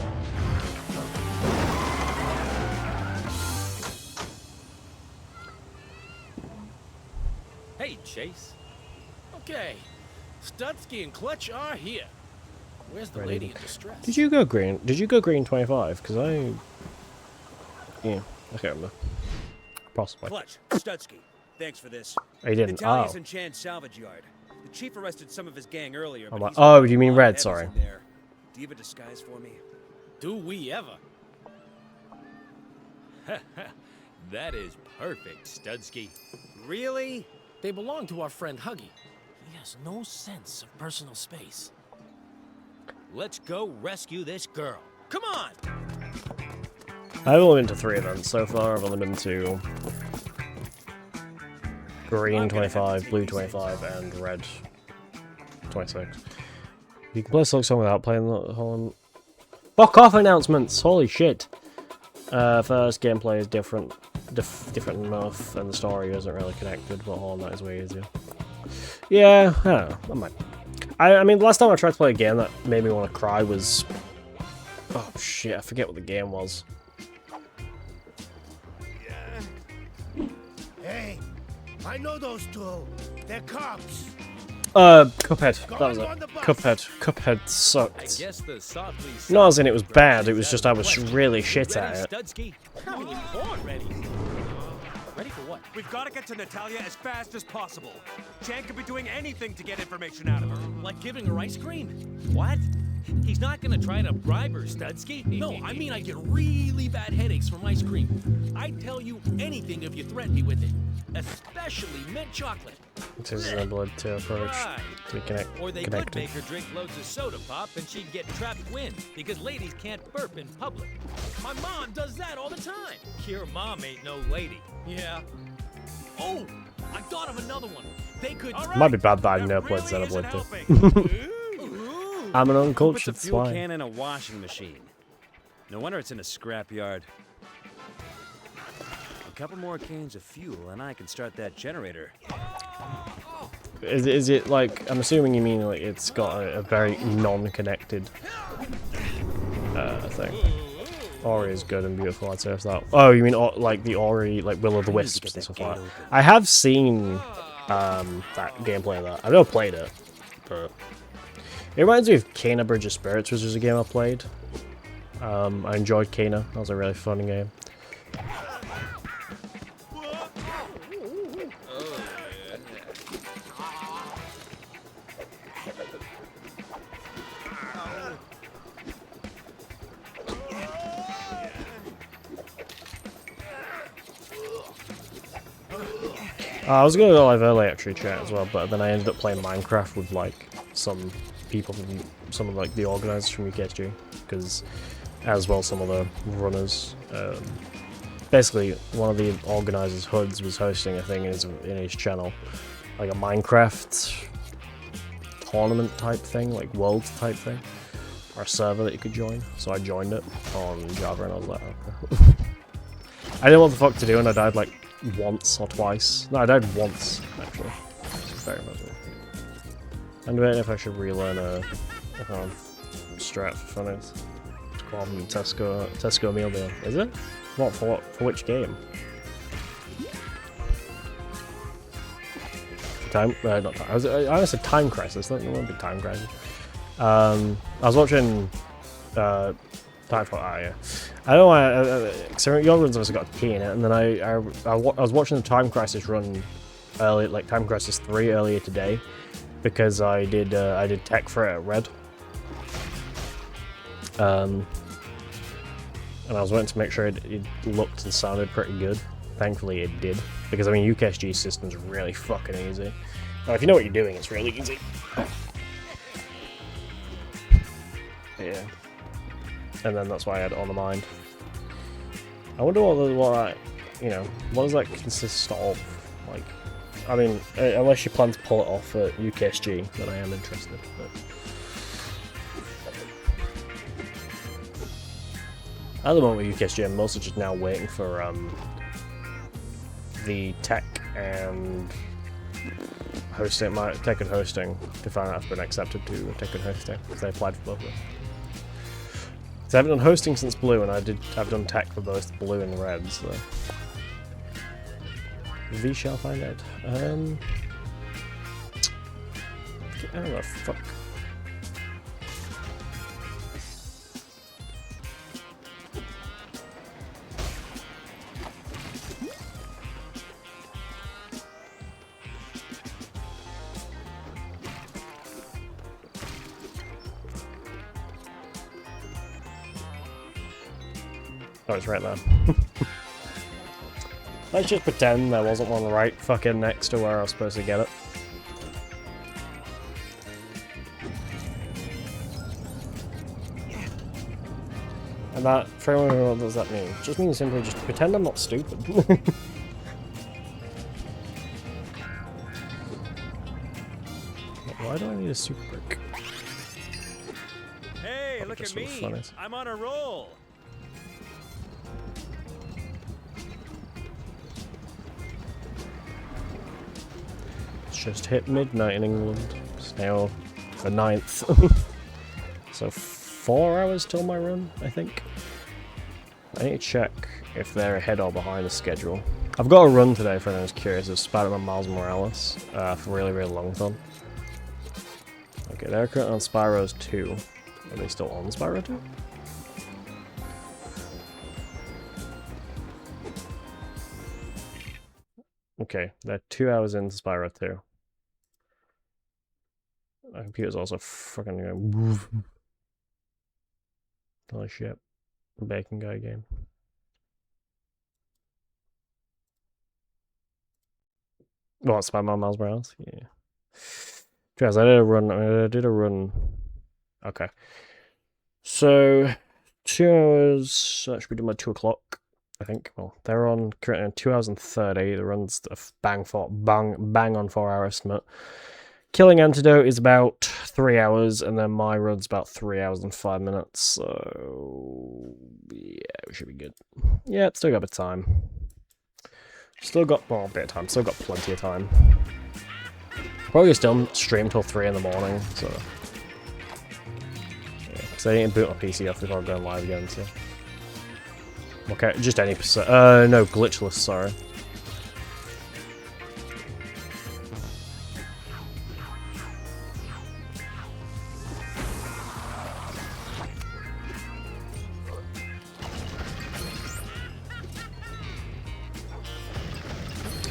Hey, Chase. Okay, Stutsky and Clutch are here. Where's the lady in distress? Did you go green? Did you go green 25? Because yeah, I can't remember. Possibly. Clutch, Stutsky, thanks for this. I didn't. Natalia's Oh. in Chan's salvage yard. The chief arrested some of his gang earlier. I'm But like, he's oh, got you a mean lot of red? heavies Sorry. in there. Do you have a disguise for me? Do we ever? That is perfect, Studsky. Really? They belong to our friend Huggy. He has no sense of personal space. Let's go rescue this girl. Come on! I've only been to 3 events so far. I've only been to green 25, blue 25, and red 26. You can play Silk Song without playing the whole. Fuck off announcements! Holy shit! First, gameplay is different enough, and the story isn't really connected, but Hollow Knight is way easier. Yeah, I don't know. I might. I mean, the last time I tried to play a game that made me want to cry was. Oh shit, I forget what the game was. Hey, I know those two. They're cops. Cuphead. That was it. Cuphead sucked. I guess the softly Not as in it was bad, it was just I was really shit at it. Studsky? How are you born ready? Ready for what? We've got to get to Natalia as fast as possible. Chan could be doing anything to get information out of her. Like giving her ice cream? What? He's not gonna try to bribe her, Studsky. No, I mean I get really bad headaches from ice cream. I'd tell you anything if you threaten me with it. Especially mint chocolate. This is a blood to approach to connect. Or they could make her drink loads of soda pop and she'd get trapped wind because ladies can't burp in public. My mom does that all the time. Your mom ain't no lady. Yeah. Oh, I thought of another one. They could. Might be bad that I never played Xenoblade 2. I'm an uncultured What's a fuel swine. can in a washing machine? No wonder it's in a scrapyard. A couple more cans of fuel and I can start that generator. Is it like, I'm assuming you mean like it's got a very non-connected thing. Ori is good and beautiful, I'd say if that. Oh, you mean like the Ori, like Will of the Wisps and stuff like that. I have seen that gameplay of that. I've never played it, but it reminds me of Kena Bridge of Spirits, which was a game I played. I enjoyed Kena. That was a really fun game. I was gonna go live early actually, chat as well, but then I ended up playing Minecraft with like some people from some of like the organisers from UKSG, because as well some of the runners. Basically, one of the organisers, Hoods, was hosting a thing in his channel, like a Minecraft tournament type thing, like world type thing, or a server that you could join. So I joined it on Java, and I was like, okay. I didn't know what the fuck to do, and I died like once or twice. No, I died once, actually. Very much. I'm debating if I should relearn a strat for fun. It's called Tesco meal deal. Is it? What for which game? Time? Not time. I said Time Crisis. That won't be Time Crisis. I was watching Titanfall. Yeah. I don't know why. So your run's obviously got a key in it, and then I was watching the Time Crisis run early, like Time Crisis 3 earlier today, because I did tech for it at Red. And I was waiting to make sure it looked and sounded pretty good. Thankfully it did, because I mean UKSG system's really fucking easy. Now, if you know what you're doing, it's really easy. Yeah. And then that's why I had it on the mind. I wonder what does that consist of? Like, I mean, unless you plan to pull it off at UKSG, then I am interested. But at the moment with UKSG, I'm mostly just now waiting for the tech and hosting, my tech and hosting, to find out if I've been accepted to tech and hosting, because I applied for both of them. So I haven't done hosting since Blue, and I've done tech for both Blue and Red, so we shall find out. I don't know, fuck. Oh, it's right there. Let's just pretend there wasn't one right fucking next to where I was supposed to get it. And that, for everyone, what does that mean? It just means simply just pretend I'm not stupid. Why do I need a super brick? Hey, look at me! I'm on a roll! Just hit midnight in England. It's now the 9th. So 4 hours till my run, I think. I need to check if they're ahead or behind the schedule. I've got a run today for anyone who's curious of Spider-Man Miles Morales for really, really long time. Okay, they're currently on Spyro's 2. Are they still on Spyro 2? Okay, they're 2 hours into Spyro 2. My computer's also fucking going. Holy shit. Bacon guy game. What, Spider-Man Miles Morales? Yeah. Guys, I did a run. Okay. So, 2 hours. That should be done by 2 o'clock, I think. Well, they're on currently on 2 hours and 30. The run's a bang on 4 hour estimate. Killing Antidote is about 3 hours, and then my run's about 3 hours and 5 minutes, so yeah, we should be good. Yeah, still got a bit of time. Still got, well, a bit of time, still got plenty of time. Probably still stream till 3 in the morning, so yeah, because I didn't boot my PC off before going live again, so. Okay, just any percent, no, glitchless, sorry.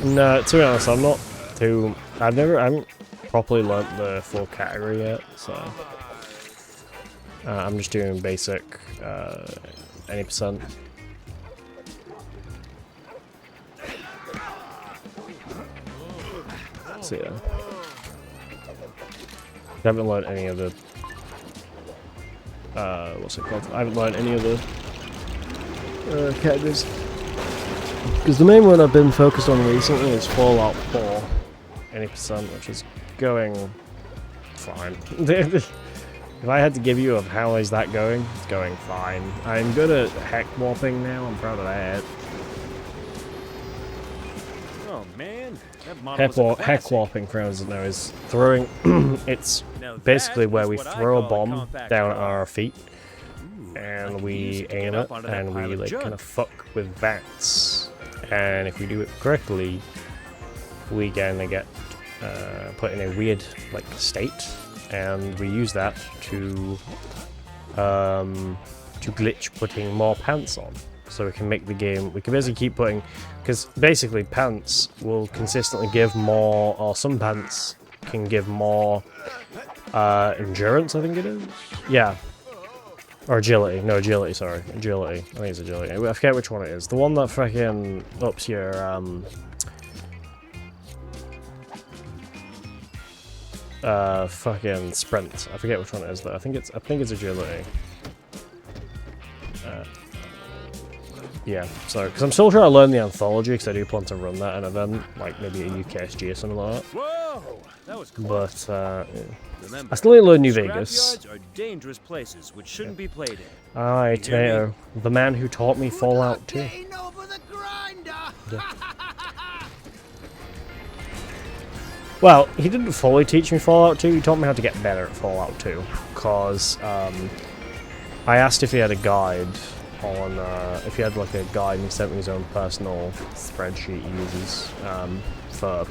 No, to be honest, I'm not too. I haven't properly learnt the full category yet, so I'm just doing basic, any percent. So yeah, I haven't learned any of the. What's it called? I haven't learned any of the categories. Because the main one I've been focused on recently is Fallout 4, any percent, which is going fine. If I had to give you of how is that going, it's going fine. I'm good at heck warping now, I'm proud of that. Oh man, that model Heck warping, for those that know, is throwing. It's basically where we throw a bomb down at our feet, and we aim it, and we like kind of fuck with bats. And if we do it correctly, we gonna get put in a weird like state, and we use that to glitch putting more pants on. So we can make the game, we can basically keep putting, because basically pants will consistently give more, or some pants can give more endurance, I think it is? Yeah. Or agility. No, agility, sorry. Agility. I think it's agility. I forget which one it is. The one that fucking ups your, fucking sprint. I forget which one it is though. I think it's agility. Yeah, so, because I'm still trying to learn the anthology, because I do plan to run that in an event, like maybe a UKSG or something like that. Whoa, that was close. But, yeah. Remember, I still need to learn New Vegas. scrapyards are dangerous places which shouldn't be played in. Aye, Tomato, the man who taught me Fallout 2. Yeah. Well, he didn't fully teach me Fallout 2, he taught me how to get better at Fallout 2, because I asked if he had a guide on, if he had like a guide, and he sent me his own personal spreadsheet he uses for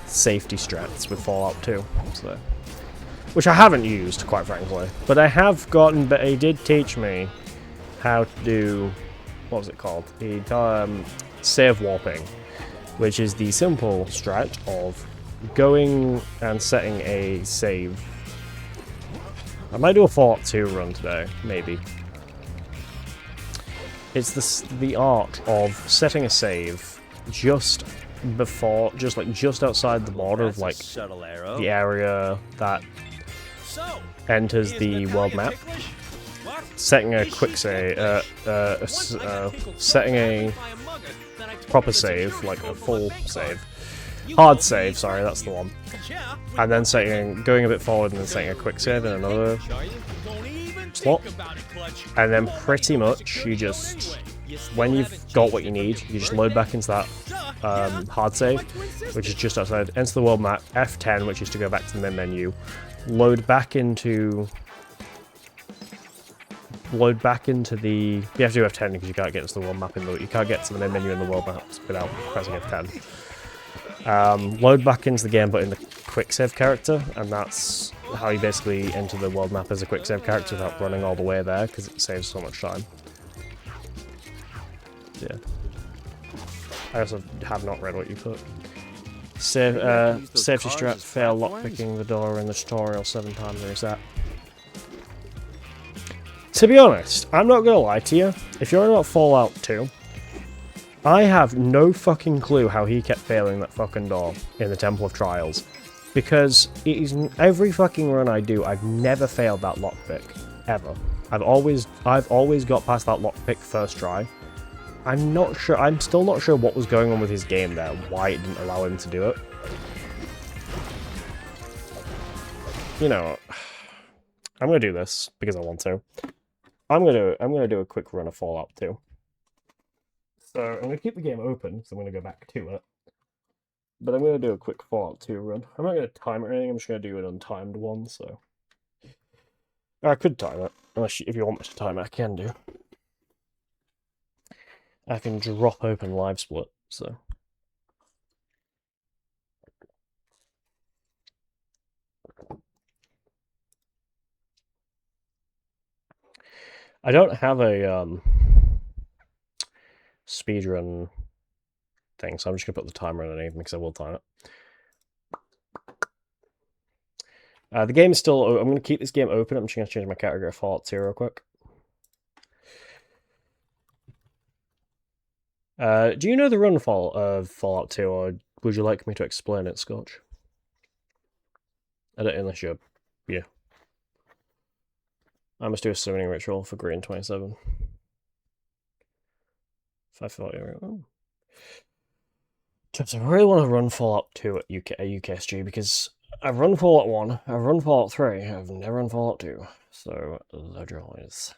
safety strats with Fallout 2, so, which I haven't used, quite frankly, but I have gotten, but he did teach me how to do, what was it called? He save warping, which is the simple strat of going and setting a save. I might do a Fallout 2 run today, maybe. It's the art of setting a save just before, just outside the border of like the area that enters the world map. Setting a quick save, setting a proper save, like a full save. Hard save, sorry, that's the one. And then going a bit forward and then setting a quick save in another slot. And then pretty much you just, when you've got what you need, you just load back into that hard save, which is just outside, enter the world map, F10, which is to go back to the main menu, load back into the, you have to do F10 because you can't get to the world map you can't get to the main menu in the world map without pressing F10. Load back into the game but in the quick save character, and that's how you basically enter the world map as a quick save character without running all the way there, because it saves so much time. Yeah. I also have not read what you put. Safety strat, fail lockpicking the door in the tutorial 7 times, there's that. To be honest, I'm not gonna lie to you, if you're about Fallout 2, I have no fucking clue how he kept failing that fucking door in the Temple of Trials. Because it is every fucking run I do, I've never failed that lockpick. Ever. I've always got past that lockpick first try. I'm still not sure what was going on with his game there, why it didn't allow him to do it. You know, I'm gonna do this because I want to. I'm gonna do a quick run of Fallout 2. So I'm gonna keep the game open because I'm gonna go back to it. But I'm gonna do a quick Fallout 2 run. I'm not gonna time it or anything, I'm just gonna do an untimed one, so. I could time it, unless if you want me to time it, I can do. I can drop open live split, so. I don't have a speedrun thing, so I'm just gonna put the timer underneath because I will time it. The game is still. I'm gonna keep this game open. I'm just gonna change my category to Fallout 2 real quick. Do you know the run of Fallout 2, or would you like me to explain it, Scotch? I don't, unless you're, yeah. I must do a summoning ritual for Green 27. 540. Oh. I really want to run Fallout 2 at UKSG because I've run Fallout 1, I've run Fallout 3, I've never run Fallout 2. So, the joys.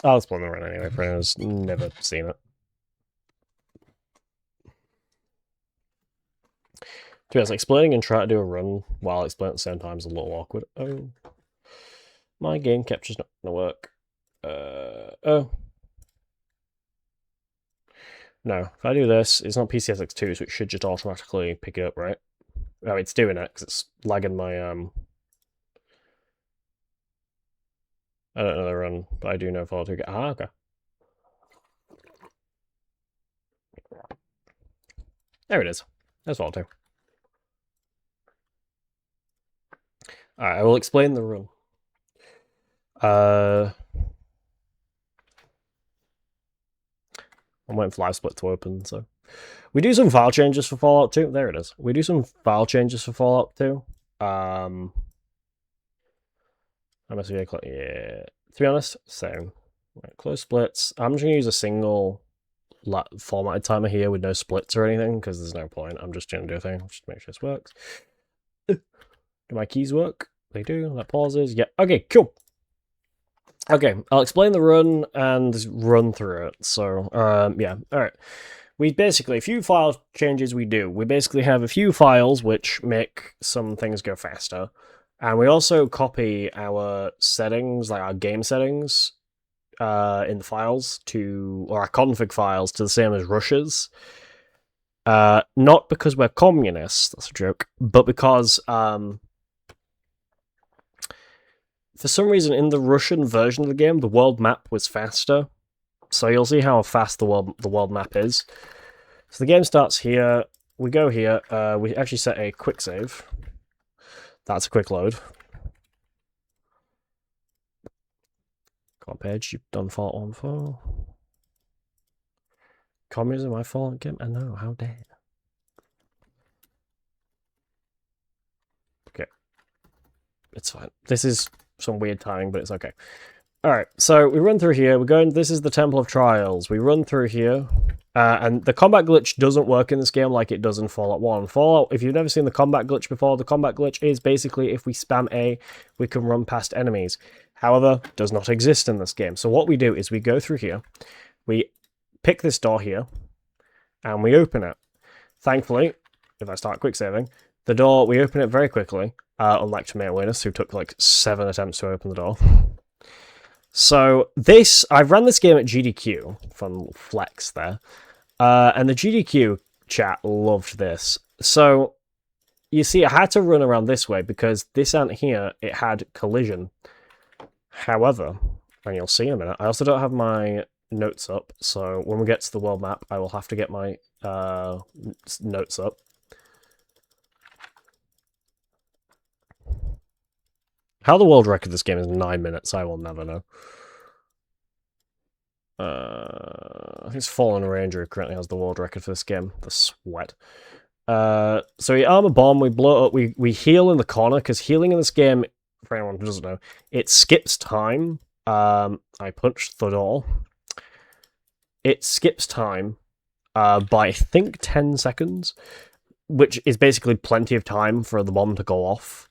I'll explain the run anyway, for anyone who's never seen it. To be honest, explaining and trying to do a run while explaining at the same time is a little awkward. Oh. My game capture's not gonna work. Oh. No, if I do this, it's not PCSX2, so it should just automatically pick it up, right? Oh, it's doing it, because it's lagging my, I don't know the run, but I do know Fallout 2. Ah, okay. There it is. That's Fallout 2. Alright, I will explain the run. I'm waiting for Live Split to open, so... We do some file changes for Fallout 2. There it is. We do some file changes for Fallout 2. I'm assuming, yeah. To be honest, same. Right, close splits. I'm just going to use a single formatted timer here with no splits or anything, because there's no point. I'm just going to do a thing. Just make sure this works. Do my keys work? They do. That pauses. Yeah. Okay, cool. Okay, I'll explain the run and run through it. So, yeah. Alright. We basically, a few file changes we do. We basically have a few files which make some things go faster. And we also copy our settings, like our game settings, in the files or our config files to the same as Russia's. Not because we're communists, that's a joke, but because, for some reason in the Russian version of the game, the world map was faster. So you'll see how fast the world map is. So the game starts here, we go here, we actually set a quick save. That's a quick load. Come on, Page, you've done Fallout 1 before. Communism, my Fallout game? I know, how dare. Okay. It's fine. This is some weird timing, but it's okay. Alright, so we run through here, we go in, this is the Temple of Trials. We run through here, and the combat glitch doesn't work in this game like it does in Fallout 1. Fallout, if you've never seen the combat glitch before, the combat glitch is basically if we spam A, we can run past enemies. However, does not exist in this game. So what we do is we go through here, we pick this door here, and we open it. Thankfully, if I start quick saving, the door, we open it very quickly, unlike Tomato Winners, who took like 7 attempts to open the door. So this, I've ran this game at GDQ, fun flex there, and the GDQ chat loved this. So, you see, I had to run around this way because this ant here, it had collision. However, and you'll see in a minute, I also don't have my notes up, so when we get to the world map, I will have to get my notes up. How the world record this game is 9 minutes, I will never know. I think it's Fallen Ranger who currently has the world record for this game. The sweat. So we arm a bomb, we blow it up, we heal in the corner, because healing in this game, for anyone who doesn't know, it skips time. I punched the door. It skips time by, I think, 10 seconds, which is basically plenty of time for the bomb to go off.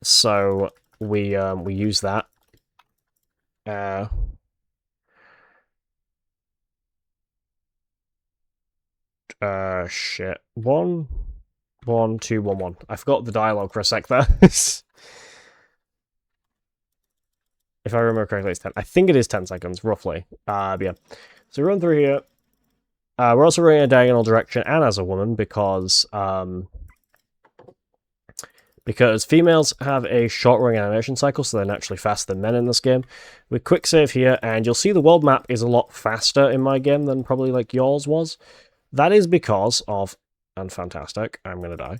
So we use that. Shit. 1, 1, 2, 1, 1. I forgot the dialogue for a sec there. If I remember correctly, it's 10. I think it is 10 seconds, roughly. Yeah. So we run through here. We're also running in a diagonal direction, and as a woman, because females have a short running animation cycle, so they're naturally faster than men in this game. We quick save here, and you'll see the world map is a lot faster in my game than probably like yours was. That is because of, and fantastic, I'm gonna die,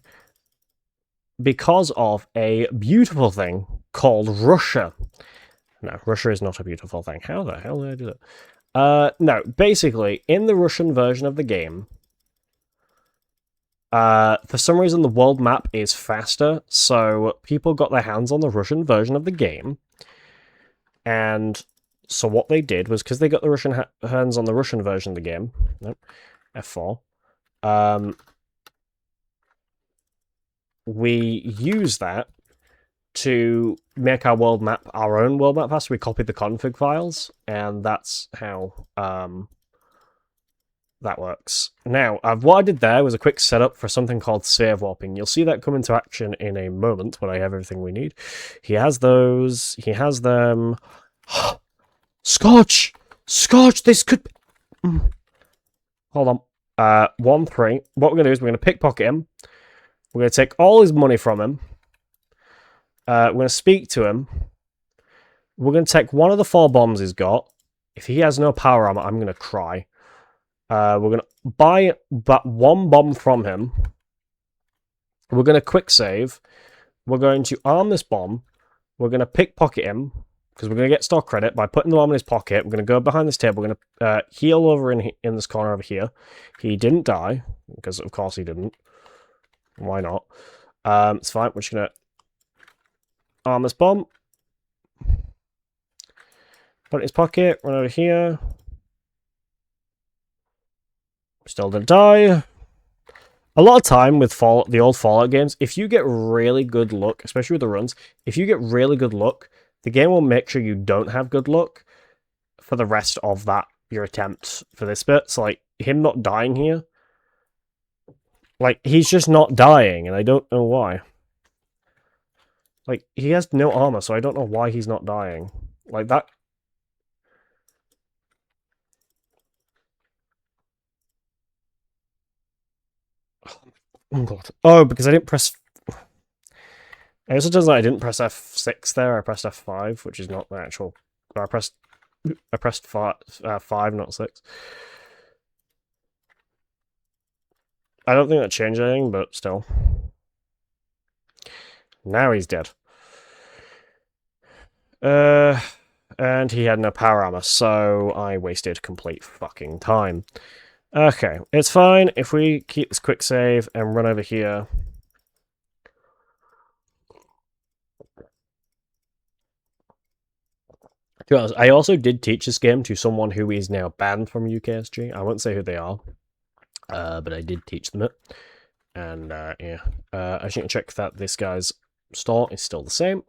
because of a beautiful thing called Russia. No, Russia is not a beautiful thing. How the hell did I do that? No, basically, in the Russian version of the game, for some reason the world map is faster, so people got their hands on the Russian version of the game, and so what they did was, because they got the Russian hands on the Russian version of the game, nope, F4, we use that to make our world map our own world map faster. We copied the config files, and that's how that works. Now, what I did there was a quick setup for something called save warping. You'll see that come into action in a moment when I have everything we need. He has those. He has them. Scotch! Scotch! This could... hold on. 1, 3. What we're going to do is we're going to pickpocket him. We're going to take all his money from him. We're going to speak to him. We're going to take one of the 4 bombs he's got. If he has no power armor, I'm going to cry. We're going to buy that 1 bomb from him. We're going to quick save. We're going to arm this bomb. We're going to pickpocket him, because we're going to get store credit by putting the bomb in his pocket. We're going to go behind this table. We're going to heal over in this corner over here. He didn't die, because of course he didn't. Why not? It's fine. We're just going to arm this bomb. Put it in his pocket. Run over here. Still didn't die. A lot of time with the old Fallout games, if you get really good luck, especially with the runs, if you get really good luck, the game will make sure you don't have good luck for the rest of your attempts for this bit. So, like, him not dying here, like, he's just not dying, and I don't know why. Like, he has no armor, so I don't know why he's not dying. Like, that... Oh, God. Oh, because I didn't press... It also turns out I didn't press F6 there, I pressed F5, which is not the actual... I pressed 5, not 6. I don't think that changed anything, but still. Now he's dead. And he had no power armor, so I wasted complete fucking time. Okay, it's fine if we keep this quick save and run over here. To be honest, I also did teach this game to someone who is now banned from UKSG. I won't say who they are, but I did teach them it. And yeah, I just need to check that this guy's store is still the same.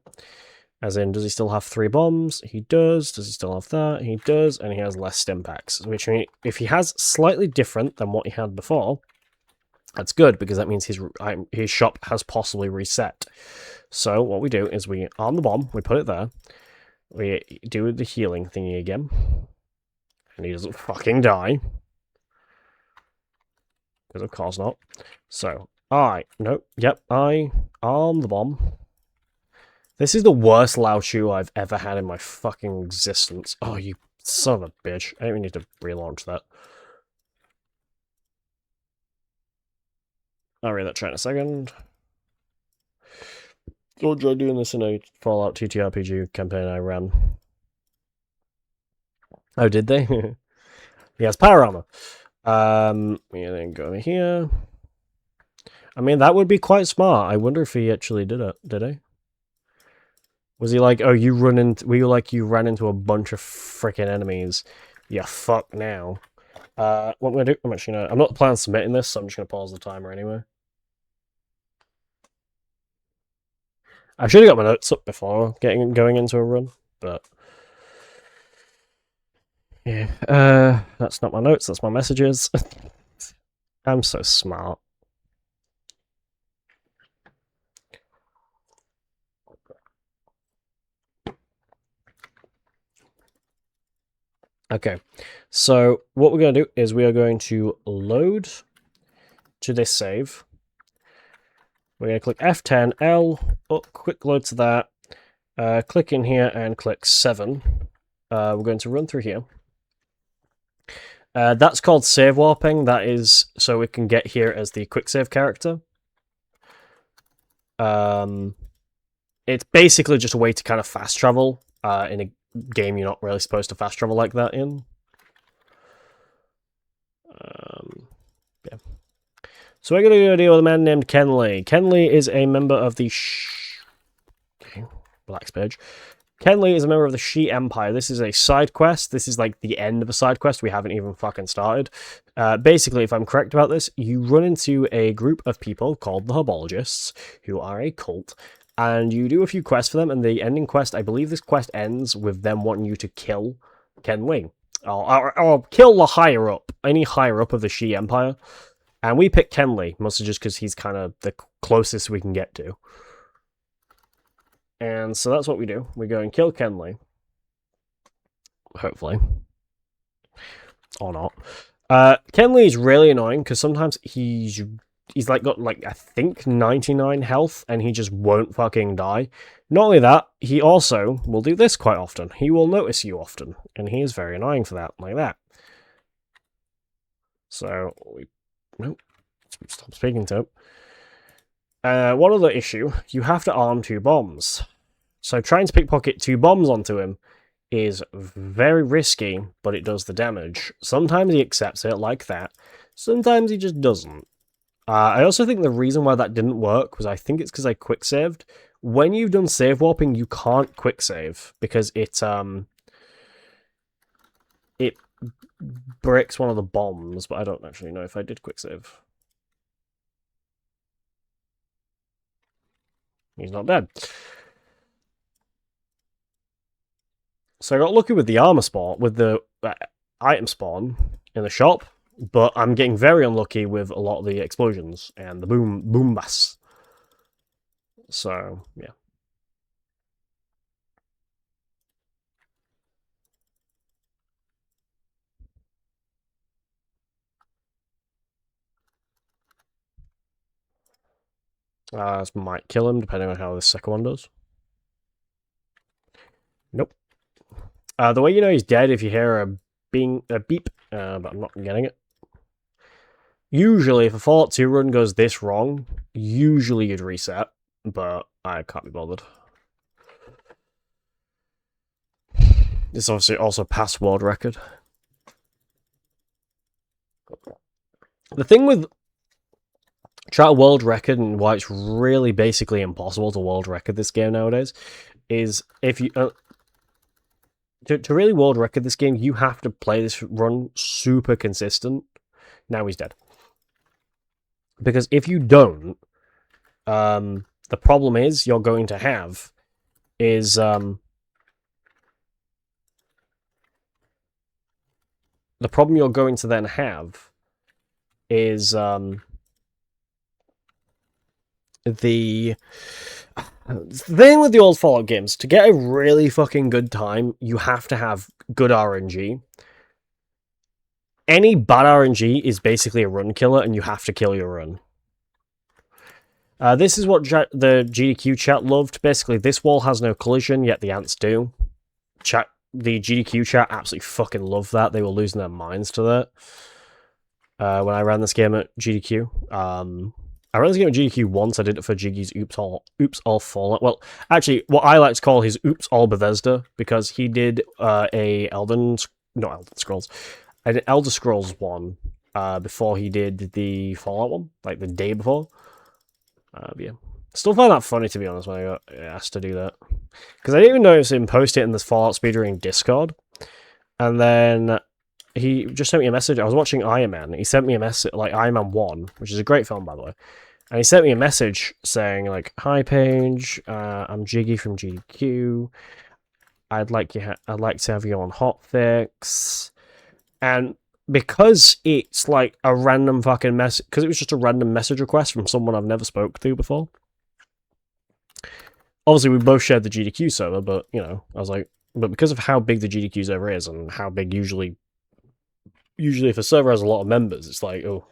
As in, does he still have 3 bombs? He does. Does he still have that? He does, and he has less stim packs. Which means if he has slightly different than what he had before, that's good, because that means his shop has possibly reset. So what we do is we arm the bomb, we put it there, we do the healing thingy again, and he doesn't fucking die. Because of course not. So, I arm the bomb. This is the worst Lao Shu I've ever had in my fucking existence. Oh, you son of a bitch. I don't even need to relaunch that. I'll read that chat in a second. I enjoyed doing this in a Fallout TTRPG campaign I ran. Oh, did they? He has power armor. Yeah, then go over here. I mean, that would be quite smart. I wonder if he actually did it. Did he? Was he like, oh, you ran into a bunch of freaking enemies. Yeah, fuck now. What I'm gonna do, I'm not planning on submitting this, so I'm just gonna pause the timer anyway. I should have got my notes up before going into a run, but yeah, that's not my notes, that's my messages. I'm so smart. Okay, so what we're going to do is we are going to load to this save. We're going to click F10, L, quick load to that, click in here and click 7. We're going to run through here. That's called save warping. That is so we can get here as the quick save character. It's basically just a way to kind of fast travel in a game you're not really supposed to fast travel like that in. Yeah. So we're going to go deal with a man named Kenley. Kenley is a member of the Black Spage. Kenley is a member of the She Empire. This is a side quest. This is like the end of a side quest. We haven't even fucking started. Basically, if I'm correct about this, you run into a group of people called the Herbologists, who are a cult, and you do a few quests for them, and the ending quest, I believe this quest ends with them wanting you to kill Kenley. Or kill the higher up, any higher up of the She Empire. And we pick Kenley, mostly just because he's kind of the closest we can get to. And so that's what we do. We go and kill Kenley. Hopefully. Or not. Ken Lee's really annoying because sometimes he's like got like I think 99 health and he just won't fucking die. Not only that, he also will do this quite often. He will notice you often, and he is very annoying for that, like that. So nope, stop speaking to him. One other issue: you have to arm 2 bombs. So trying to pickpocket 2 bombs onto him is very risky, but it does the damage. Sometimes he accepts it like that. Sometimes he just doesn't. I also think the reason why that didn't work was I think it's because I quick saved. When you've done save warping, you can't quick save because it breaks one of the bombs, but I don't actually know if I did quick save. He's not dead. So I got lucky with the armor spawn, with the item spawn in the shop, but I'm getting very unlucky with a lot of the explosions and the boom bass. So yeah. This might kill him depending on how the second one does. Nope. The way you know he's dead if you hear a beep, but I'm not getting it. Usually, if a Fallout 2 run goes this wrong, usually you'd reset, but I can't be bothered. This is obviously also past world record. The thing with try to world record and why it's really basically impossible to world record this game nowadays is if you to really world record this game, you have to play this run super consistent. Now he's dead. Because if you don't, the problem is you're going to have is the problem you're going to then have is the thing with the old Fallout games, to get a really fucking good time, you have to have good RNG. Any bad RNG is basically a run killer, and you have to kill your run. This is what the GDQ chat loved. Basically, this wall has no collision, yet the ants do. The GDQ chat absolutely fucking loved that. They were losing their minds to that. When I ran this game at GDQ. I ran this game at GDQ once. I did it for Jiggy's Oops All Fallout. Well, actually, what I like to call his Oops All Bethesda, because he did an Elder Scrolls one before he did the Fallout one, like the day before. Yeah. Still find that funny, to be honest, when I got asked to do that. Because I didn't even notice him post it in this Fallout speedrunning Discord. And then he just sent me a message. I was watching Iron Man. He sent me a message, like Iron Man 1, which is a great film, by the way. And he sent me a message saying, like, "Hi, Paige. I'm Jiggy from GDQ. I'd like to have you on Hotfix." And because it's like a random fucking message, because it was just a random message request from someone I've never spoke to before. Obviously, we both shared the GDQ server, but, you know, I was like, but because of how big the GDQ server is and how big usually if a server has a lot of members, it's like, oh.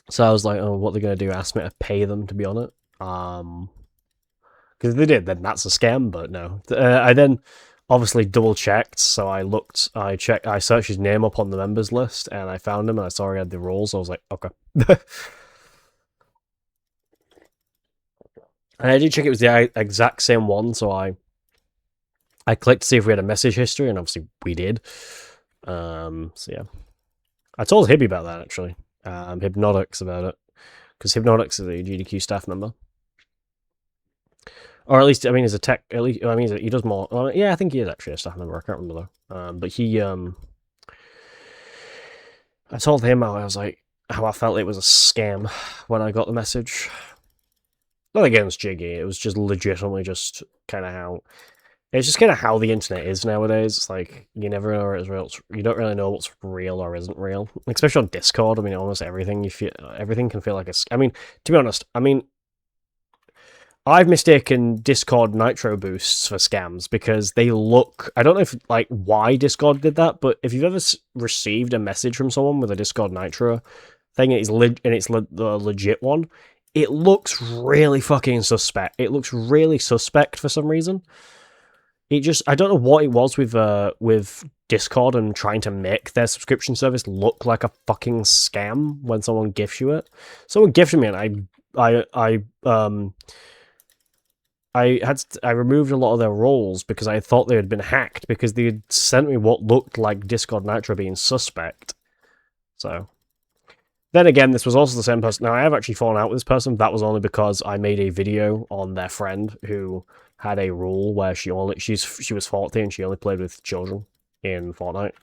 So I was like, oh, what they're going to do? Ask me to pay them to be on it? Because if they did, then that's a scam, but no. I then obviously double checked, so I searched his name up on the members list, and I found him, and I saw he had the rules, so I was like, okay. And I did check it was the exact same one, so I clicked to see if we had a message history, and obviously we did. So yeah. I told Hibby about that, actually. Hypnotics about it. Because Hypnotics is a GDQ staff member. Or at least, I mean, he's a tech... At least, I mean, he does more... yeah, I think he is actually a staff member. I can't remember, though. But he... I told him how I was like... How I felt it was a scam when I got the message. Not against Jiggy. It was just legitimately just kind of how... It's just kind of how the internet is nowadays. It's like, you never know where it's real. You don't really know what's real or isn't real. Especially on Discord, I mean, almost everything can feel like a... I mean, to be honest, I mean... I've mistaken Discord Nitro boosts for scams because they look. I don't know if like why Discord did that, but if you've ever received a message from someone with a Discord Nitro thing, and it's the legit one, it looks really fucking suspect. It looks really suspect for some reason. It just, I don't know what it was with Discord and trying to make their subscription service look like a fucking scam when someone gifts you it. Someone gifted me and I removed a lot of their roles because I thought they had been hacked because they had sent me what looked like Discord Nitro being suspect. So then again, this was also the same person. Now I have actually fallen out with this person. That was only because I made a video on their friend who had a rule where she was 14 and she only played with children in Fortnite,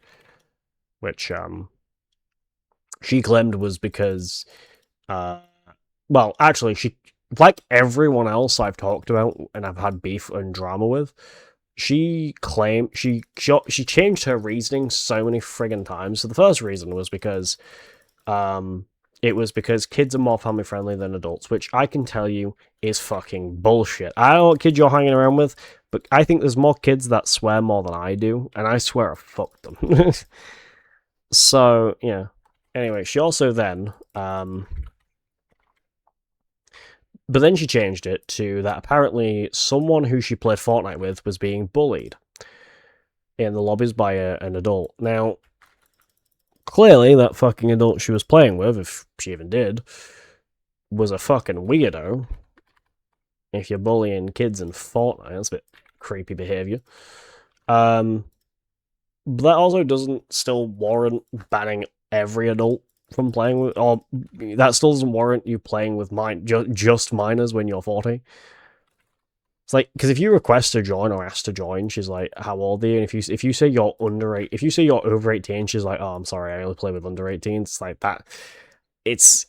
which she claimed was because well, actually she, like everyone else I've talked about and I've had beef and drama with, she claimed she changed her reasoning so many friggin' times. So the first reason was because it was because kids are more family friendly than adults, which I can tell you is fucking bullshit. I don't know what kids you're hanging around with, but I think there's more kids that swear more than I do, and I swear I fucked them. So, yeah. Anyway, she also then, but then she changed it to that apparently someone who she played Fortnite with was being bullied in the lobbies by an adult. Now, clearly, that fucking adult she was playing with, if she even did, was a fucking weirdo. If you're bullying kids in Fortnite, that's a bit creepy behavior. But that also doesn't still warrant banning every adult from playing with, or that still doesn't warrant you playing with just minors when you're 40. It's like, because if you request to join or ask to join, she's like, "How old are you?" And if you say you're if you say you're over 18, she's like, "Oh, I'm sorry, I only play with under 18s." It's like that. It's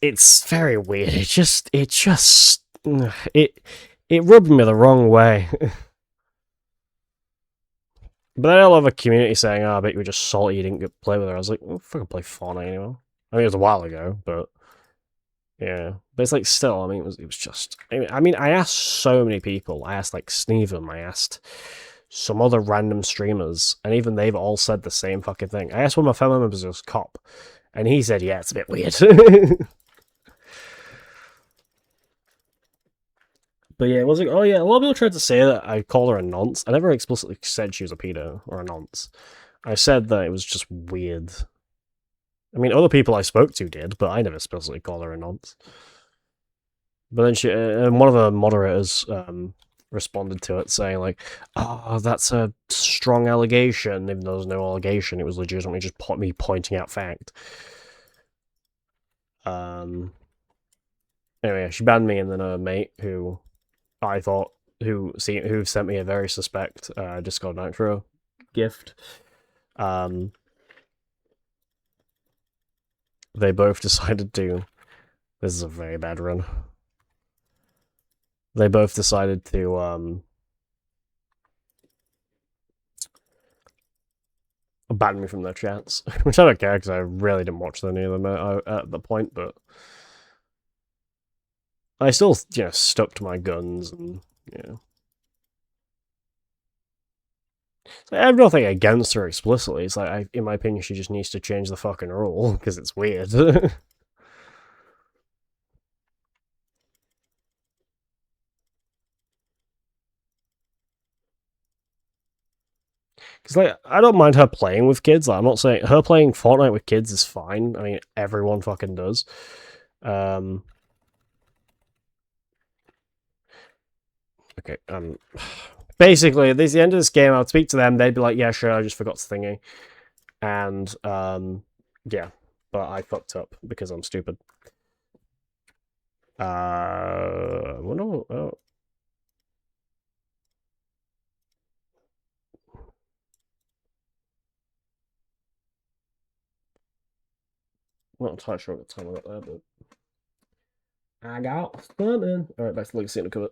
very weird. It rubbed me the wrong way. But then I love a community saying, "Oh, I bet you were just salty you didn't get play with her." I was like, "I don't fucking play Fortnite anymore." I mean, it was a while ago, but yeah. But it's like, still, I mean, it was just. I mean, I asked so many people. I asked like Sneevum. I asked some other random streamers, and even they've all said the same fucking thing. I asked one of my family members was cop, and he said, "Yeah, it's a bit weird." But yeah, was like, oh yeah, a lot of people tried to say that I called her a nonce. I never explicitly said she was a pedo or a nonce. I said that it was just weird. I mean, other people I spoke to did, but I never explicitly called her a nonce. But then she, and one of the moderators responded to it saying like, "Oh, that's a strong allegation," even though there's no allegation. It was legitimately just me pointing out fact. Anyway, she banned me, and then a mate who I thought who sent me a very suspect Discord Nitro gift. They both decided to. This is a very bad run. They both decided to ban me from their chats, which I don't care because I really didn't watch any of them at the point, but I still, stuck to my guns and, So I have nothing against her explicitly. It's like, in my opinion, she just needs to change the fucking rule because it's weird. Because, like, I don't mind her playing with kids. Like, I'm not saying her playing Fortnite with kids is fine. I mean, everyone fucking does. Okay, basically, at the end of this game, I'd speak to them. They'd be like, "Yeah, sure, I just forgot to thingy," and yeah, but I fucked up because I'm stupid. Well, no, oh. I'm not entirely sure what time I got there, but I got something. Alright, back to Legacy Undercover.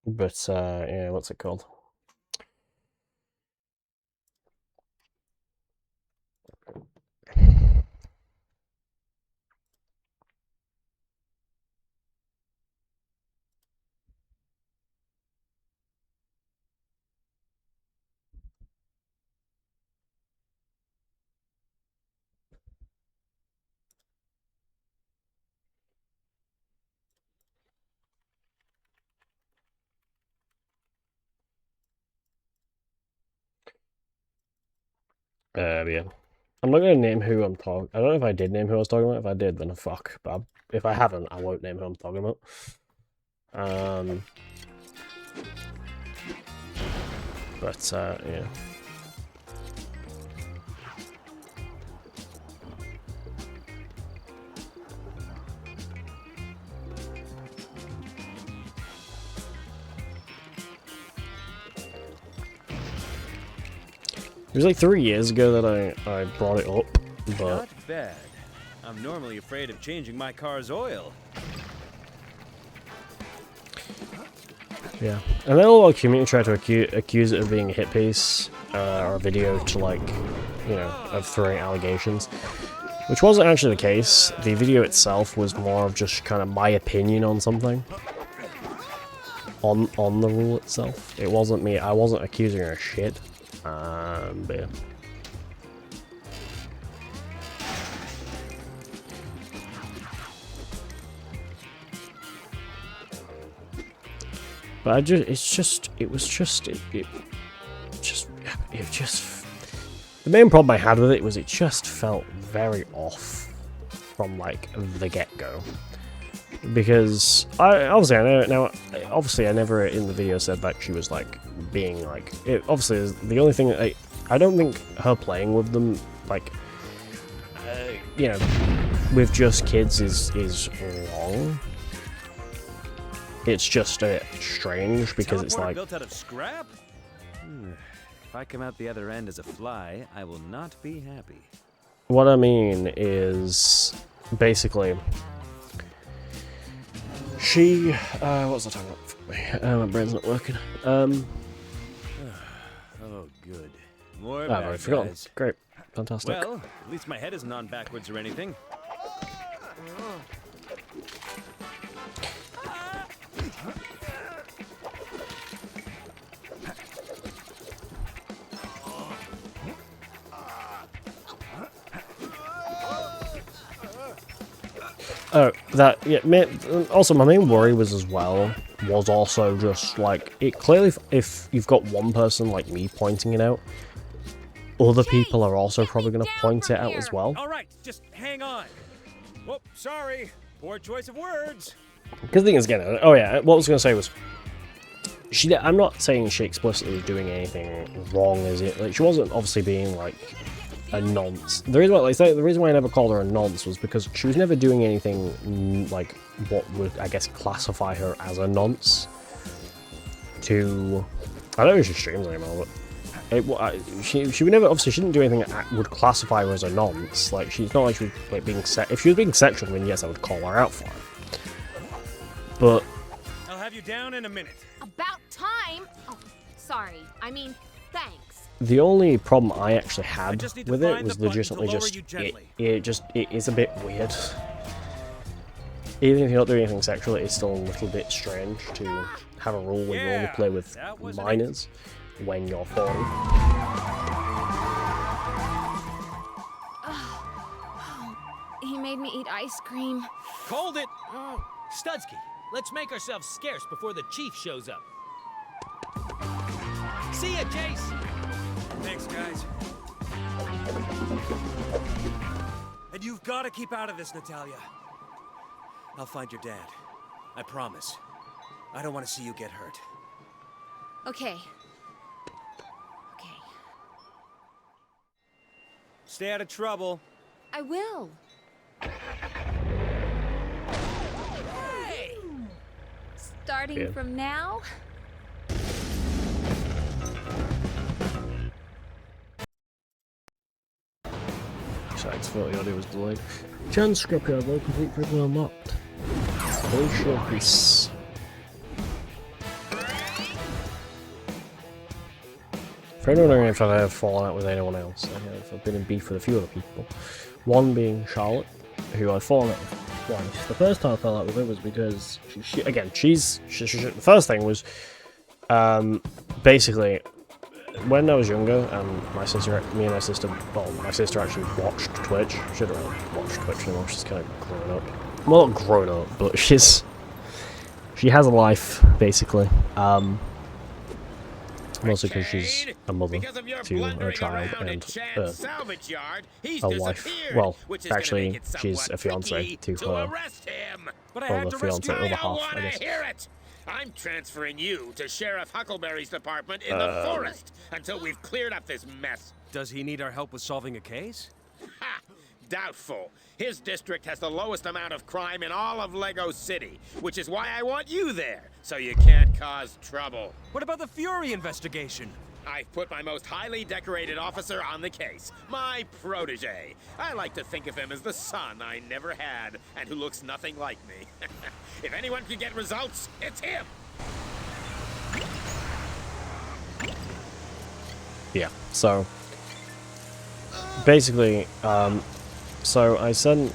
But, yeah, what's it called? Yeah. I'm not gonna name who I'm talking. I don't know if I did name who I was talking about. If I did, then fuck. But if I haven't, I won't name who I'm talking about. Yeah. It was like 3 years ago that I brought it up, but... Not bad. I'm normally afraid of changing my car's oil. Yeah. And then a lot of community tried to accuse it of being a hit piece, or a video to, like, you know, of throwing allegations. Which wasn't actually the case. The video itself was more of just kind of my opinion on something. On the rule itself. It wasn't me, I wasn't accusing her of shit. But yeah. But the main problem I had with it was it just felt very off from like the get-go. Because obviously I never in the video said that she was like being like obviously the only thing that I don't think her playing with them like you know with just kids is wrong. It's just a bit strange because it's like built out of scrap? If I come out the other end as a fly, I will not be happy. What I mean is basically she what was I talking about? My brain's not working. Oh good. More I've already forgotten. Great. Fantastic. Well, at least my head isn't on backwards or anything. Oh, that, yeah, also my main worry was also just, like, it clearly, if you've got one person like me pointing it out, other people are also probably going to point it out as well. Alright, just hang on. Whoop, sorry. Poor choice of words. Because the thing is, again, oh yeah, what I was going to say was, I'm not saying she explicitly was doing anything wrong, is it? Like, she wasn't obviously being, like, a nonce. The reason why I never called her a nonce was because she was never doing anything like what would I guess classify her as a nonce. I don't know if she streams anymore, but she would never, obviously she didn't do anything that would classify her as a nonce. Like she's not like she was like being if she was being sexual, then yes, I would call her out for it. But I'll have you down in a minute. About time. Oh, sorry. I mean, thanks. the only problem I actually had with it was legitimately it is a bit weird. Even if you're not doing anything sexual, it's still a little bit strange to have a rule where you only play with minors when you're 40. He made me eat ice cream. Called it! Studsky, let's make ourselves scarce before the chief shows up. See ya, Chase! Thanks, guys. And you've got to keep out of this, Natalia. I'll find your dad. I promise. I don't want to see you get hurt. Okay. Stay out of trouble. I will. Hey! Starting from now? Besides, 40 audio was delayed. Chance scrapyard, low complete prison unlocked. Glacial Peace. For anyone wondering if I have fallen out with anyone else, I've been in beef with a few other people. One being Charlotte, who I've fallen out with twice. The first time I fell out with her was because, the first thing was, basically, when I was younger, and my sister actually watched Twitch. She didn't really watch Twitch anymore, she's kind of grown up. Well, not grown up, but she has a life, basically. Mostly because she's a mother Because of your to a blundering child around and at Chan's salvage yard, he's a wife. disappeared, Well, which is gonna actually, make it she's somewhat a fiance tricky to to her. arrest him. But I Well, had the to rescue. fiance, I other don't half, want I to guess. hear it. I'm transferring you to Sheriff Huckleberry's department in the forest until we've cleared up this mess. Does he need our help with solving a case? Ha! Doubtful. His district has the lowest amount of crime in all of Lego City, which is why I want you there, so you can't cause trouble. What about the Fury investigation? I've put my most highly decorated officer on the case, my protege. I like to think of him as the son I never had, and who looks nothing like me. If anyone can get results, it's him! Yeah, so basically, so I sent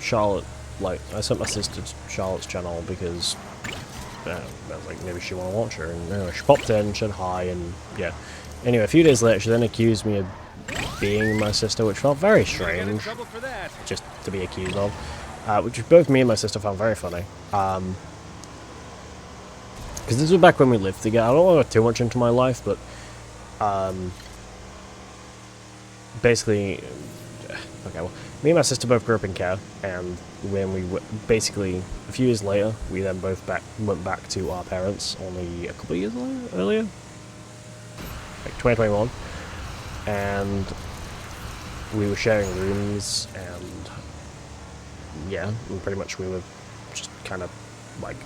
Charlotte, I sent my sister to Charlotte's channel because I was like, maybe she want to watch her, and anyway, she popped in, said hi, and yeah. Anyway, a few days later, she then accused me of being my sister, which felt very strange, just to be accused of, which both me and my sister found very funny. Because this was back when we lived together. I don't want to go too much into my life, but basically, okay, well, me and my sister both grew up in Care, and when we basically, a few years later, we then both went back to our parents only a couple of years earlier, like 2021, and we were sharing rooms, and yeah, and pretty much we were just kind of, like,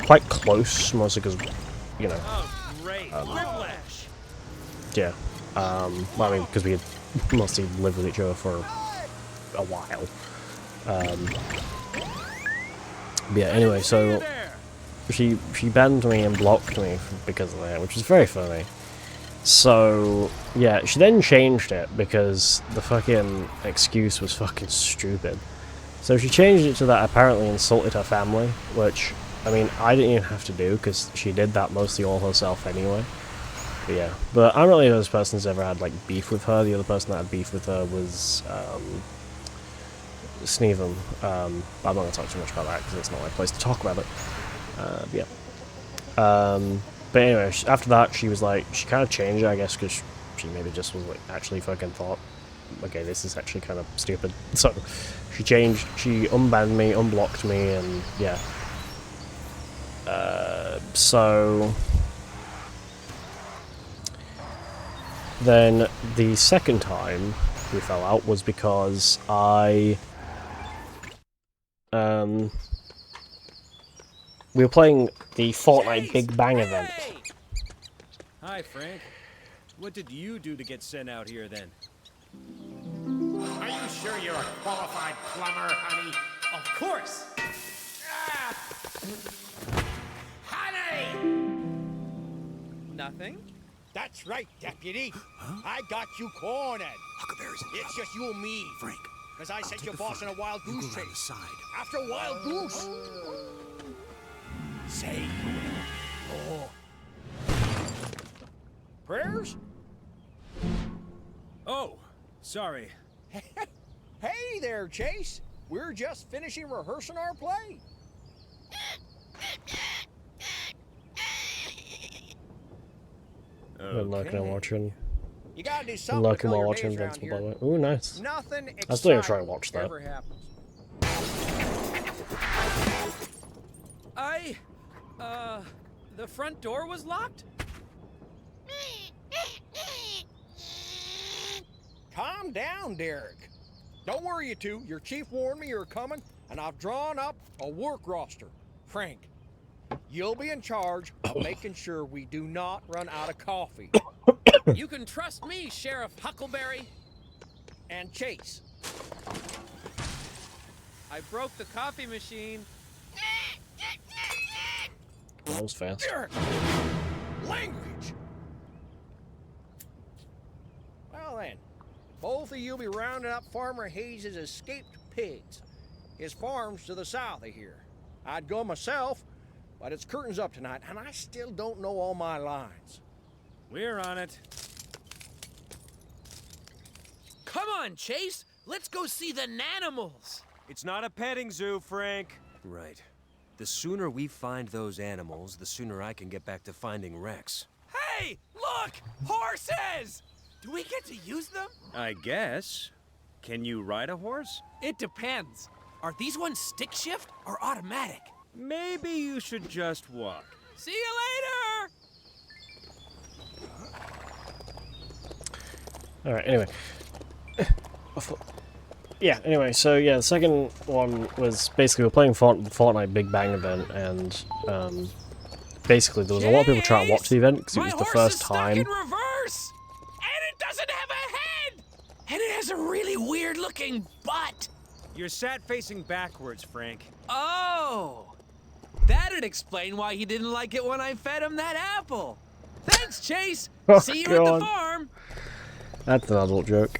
quite close, mostly because, you know, yeah, well, I mean, because we had mostly lived with each other for a while. But yeah, anyway, so she banned me and blocked me because of that, which was very funny. So yeah, she then changed it because the fucking excuse was fucking stupid. So she changed it to that I apparently insulted her family, which, I mean, I didn't even have to do because she did that mostly all herself anyway. But yeah, but I'm not the other person who's ever had, like, beef with her. The other person that had beef with her was, Sneven. But I'm not going to talk too much about that because it's not my place to talk about it. Yeah. But anyway, after that, she was like, she kind of changed it, I guess, because she maybe just was, like, actually fucking thought, okay, this is actually kind of stupid. So, she changed, she unbanned me, unblocked me, and yeah. So then the second time we fell out was because we were playing the Fortnite Big Bang event. Hi, Frank. What did you do to get sent out here, then? Are you sure you're a qualified plumber, honey? Of course! Ah! Honey! Nothing? That's right, Deputy. I got you cornered. Huckleberry's in It's just you and me. Frank, Because I sent take your the boss on front. a wild You goose go around chase. the side. After wild goose. Say. Oh. Prayers? Oh, sorry. Hey there, Chase. We're just finishing rehearsing our play. I'm not gonna watch it. You gotta do I'm something not to fill gonna your watch days Invincible, by around the way. here. Ooh, nice. Nothing I still gonna try and exciting watch that. ever happens. The front door was locked? Calm down, Derek. Don't worry, you two. Your chief warned me you're coming, and I've drawn up a work roster. Frank, you'll be in charge of making sure we do not run out of coffee. You can trust me, Sheriff Huckleberry. And Chase. I broke the coffee machine. That was fast. Derek! Language! Well then, both of you be rounding up Farmer Hayes' escaped pigs. His farm's to the south of here. I'd go myself, but it's curtains up tonight, and I still don't know all my lines. We're on it. Come on, Chase. Let's go see the nanimals. It's not a petting zoo, Frank. Right. The sooner we find those animals, the sooner I can get back to finding Rex. Hey, look! Horses! Do we get to use them? I guess. Can you ride a horse? It depends. Are these ones stick shift or automatic? Maybe you should just walk. See you later! Alright, anyway. Yeah, anyway, so yeah, the second one was basically we're playing Fortnite Big Bang event, and basically there was a lot of people trying to watch the event because it was the first time. In reverse! And it doesn't have a head! And it has a really weird looking butt! You're sat facing backwards, Frank. Oh! That'd explain why he didn't like it when I fed him that apple. Thanks, Chase! Oh, See you God. at the farm! That's an adult joke.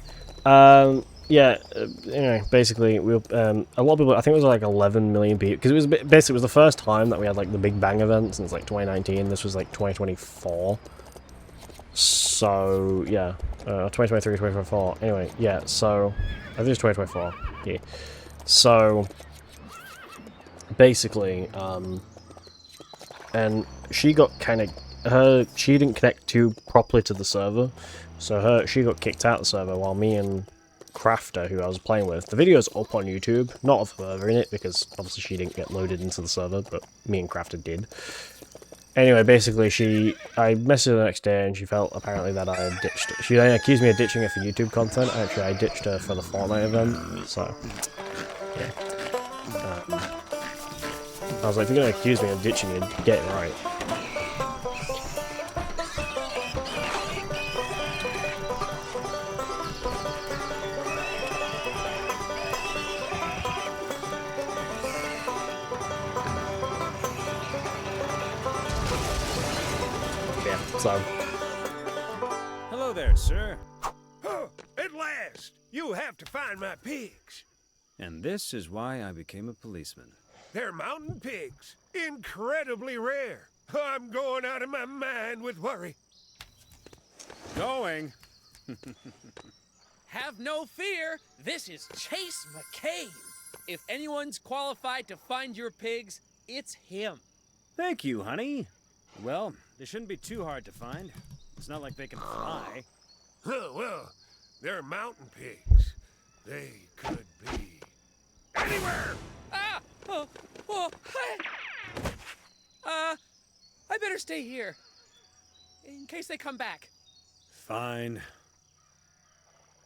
Yeah, anyway, basically, we a lot of people, I think it was like 11 million people, because it was basically it was the first time that we had like the Big Bang event since like 2019. This was like 2024. So, yeah, 2023, 2024. Anyway, yeah, so, I think it's 2024. Yeah. So, basically, and she got kind of, she didn't connect too properly to the server, so she got kicked out of the server while me and Crafter, who I was playing with, the video's up on YouTube, not of her in it, because obviously she didn't get loaded into the server, but me and Crafter did. Anyway, basically I messaged her the next day and she felt apparently that I had ditched her. She then accused me of ditching her for YouTube content. Actually, I ditched her for the Fortnite event, so, yeah. I was like, if you're going to accuse me of ditching you, get it right. So. Hello there, sir. Oh, at last! You have to find my pigs. And this is why I became a policeman. They're mountain pigs. Incredibly rare. I'm going out of my mind with worry. Going? Have no fear, this is Chase McCain. If anyone's qualified to find your pigs, it's him. Thank you, honey. Well, they shouldn't be too hard to find. It's not like they can fly. Well, they're mountain pigs. They could be anywhere. Ah! I better stay here. In case they come back. Fine.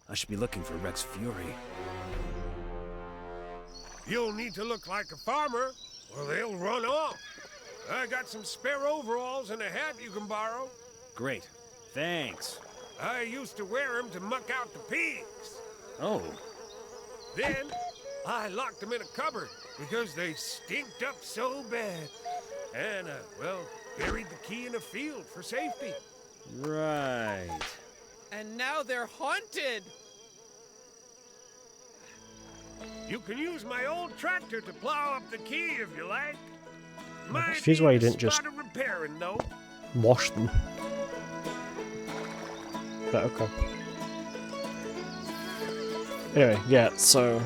I should be looking for Rex Fury. You'll need to look like a farmer, or they'll run off. I got some spare overalls and a hat you can borrow. Great. Thanks. I used to wear them to muck out the pigs. Oh. Then, I locked them in a cupboard because they stinked up so bad. And, well, buried the key in a field for safety. Right. And now they're haunted. You can use my old tractor to plow up the key if you like. I'm confused why you didn't just repairing, though. wash them. But okay. Anyway, yeah, so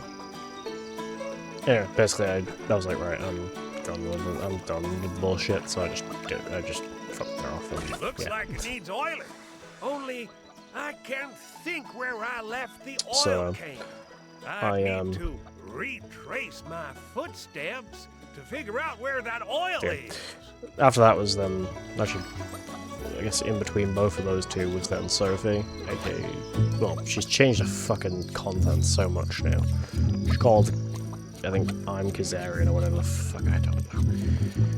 anyway, basically I was like, right, I'm done with bullshit, so I just fucked her off and Looks yeah. like it needs oiling. Only I can't think where I left the oil So, can. I need to retrace my footsteps to figure out where that oil is. After that was then, actually, I guess in between both of those two was then Sophie, aka, well, she's changed her fucking content so much now. She's called, I think, I'm Kazarian or whatever the fuck, I don't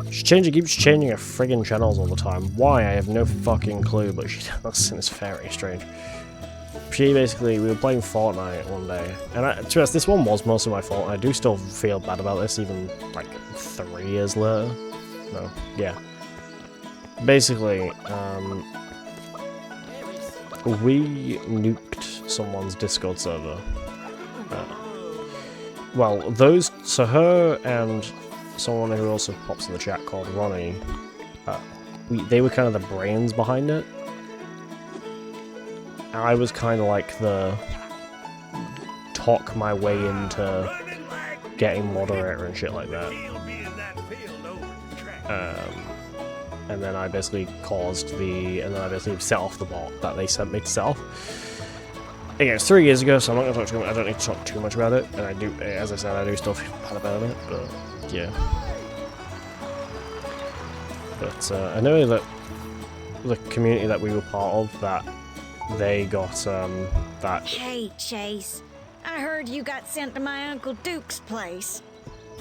know. She keeps changing her friggin' channels all the time. Why? I have no fucking clue, but she does, and it's very strange. She basically, we were playing Fortnite one day, and to be honest, this one was mostly my fault, and I do still feel bad about this, even, like, 3 years later. No, yeah. Basically, we nuked someone's Discord server. Well, so her and someone who also pops in the chat called Ronnie, they were kind of the brains behind it. I was kind of like the talk my way into getting moderator and shit like that. and then I basically set off the bot that they sent me to set off. Again, it's 3 years ago, so I'm not going to talk too much. I don't need to talk too much about it. And I do, as I said, I do still feel bad about it, but yeah. But I know that the community that we were part of, that they got that. Hey, Chase. I heard you got sent to my Uncle Duke's place.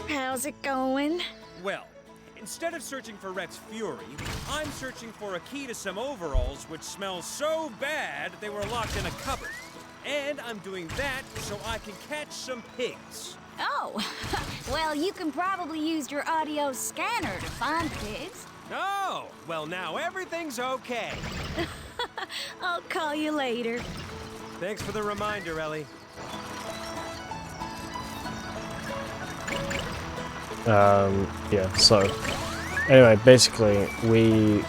How's it going? Well, instead of searching for Rex's fury, I'm searching for a key to some overalls which smell so bad they were locked in a cupboard. And I'm doing that so I can catch some pigs. Oh, well, you can probably use your audio scanner to find pigs. Oh, well, now everything's okay. I'll call you later. Thanks for the reminder, Ellie. Yeah, so anyway, basically we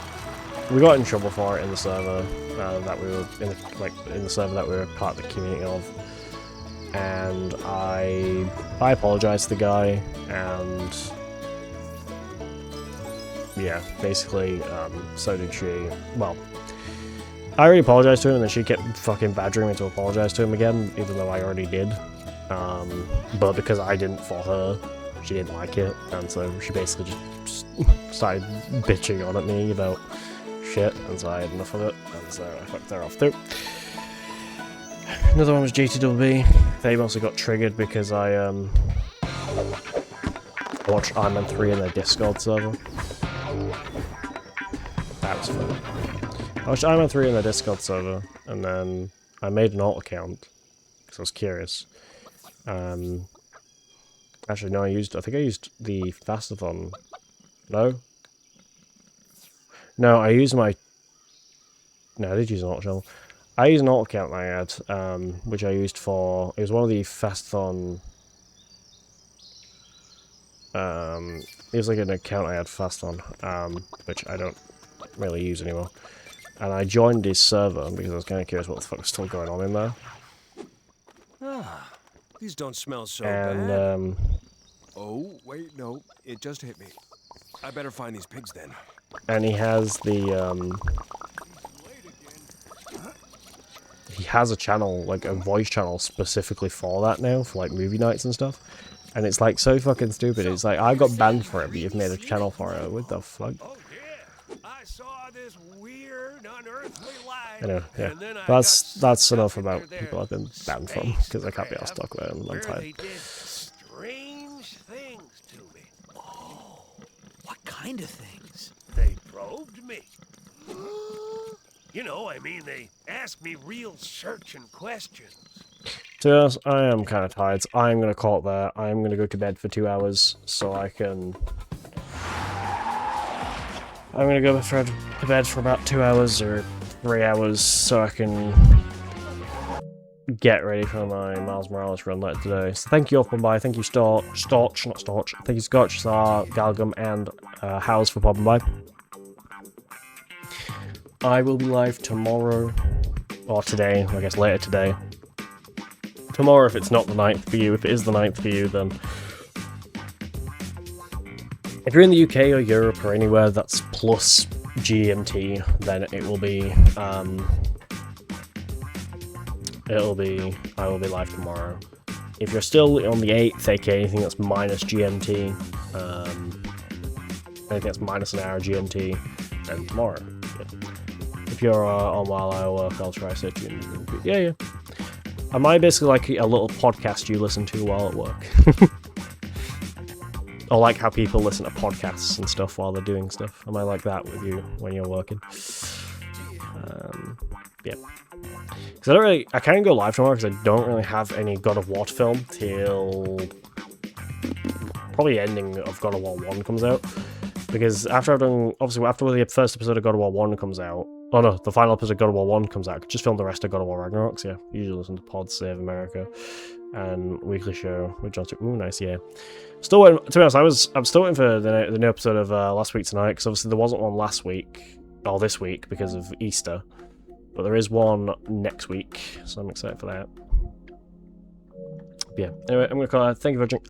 got in trouble for it in the server that we were in the server that we were part of the community of, and I apologized to the guy, and yeah, basically so did she. Well, I already apologized to him, and then she kept fucking badgering me to apologize to him again, even though I already did. But because I didn't for her, she didn't like it, and so she basically just started bitching on at me about shit, and so I had enough of it, and so I fucked her off too. Another one was GTWB. They mostly got triggered because I watched Iron Man 3 in their Discord server. That was fun. I watched Iron Man 3 in their Discord server, and then I made an alt account because I was curious. Actually, no, I think I used the Fastathon. No? No, I used my... No, I did use an alt channel. I used an alt account I had, which I used for... It was one of the Fastathon... it was like an account I had Fastathon, which I don't really use anymore. And I joined his server because I was kind of curious what the fuck was still going on in there. Ah, these don't smell so And, bad. Oh, wait, no. It just hit me. I better find these pigs then. and he has the, he has a channel, like a voice channel specifically for that now, for like movie nights and stuff. And it's like so fucking stupid. It's like, I got banned for it, but you've made a channel for it. What the fuck? I saw this weird, unearthly light. Anyway, yeah. That's enough about people I've been banned from, because I can't be asked to talk about it, and I'm tired. Strange things to me. Oh, what kind of things? They probed me. You know, I mean, they asked me real searching questions. To be honest, I am kind of tired, so I'm going to call it there. I am going to go to bed for 2 hours, so I can... I'm going to go to bed for about 2 hours or 3 hours, so I can get ready for my Miles Morales run later today. So thank you all for by. Thank you Storch. Thank you Scotch, Sar, Galgum, and House for popping by. I will be live tomorrow, or today, I guess later today. Tomorrow if it's not the 9th for you. If it is the 9th for you, then... If you're in the UK or Europe or anywhere that's plus GMT, then it will be... I will be live tomorrow. If you're still on the 8th, aka anything that's minus GMT, anything that's minus an hour GMT, then tomorrow. Yeah. If you're on while I work, I'll try to set you in. Yeah. Am I basically like a little podcast you listen to while at work? Or like how people listen to podcasts and stuff while they're doing stuff. Am I like that with you when you're working? Yeah. Because I can't go live tomorrow because I don't really have any God of War to film till probably ending of God of War 1 comes out. Because after the first episode of God of War 1 comes out, oh no, the final episode of God of War 1 comes out, I could just film the rest of God of War Ragnarok, so yeah, usually listen to Pod Save America and Weekly Show with John Stewart. Ooh, nice, yeah. Still waiting, to be honest, I'm still waiting for the new episode of Last Week Tonight, because obviously there wasn't one last week, or this week, because of Easter, but there is one next week, so I'm excited for that. But yeah, anyway, I'm going to call it. Thank you for watching.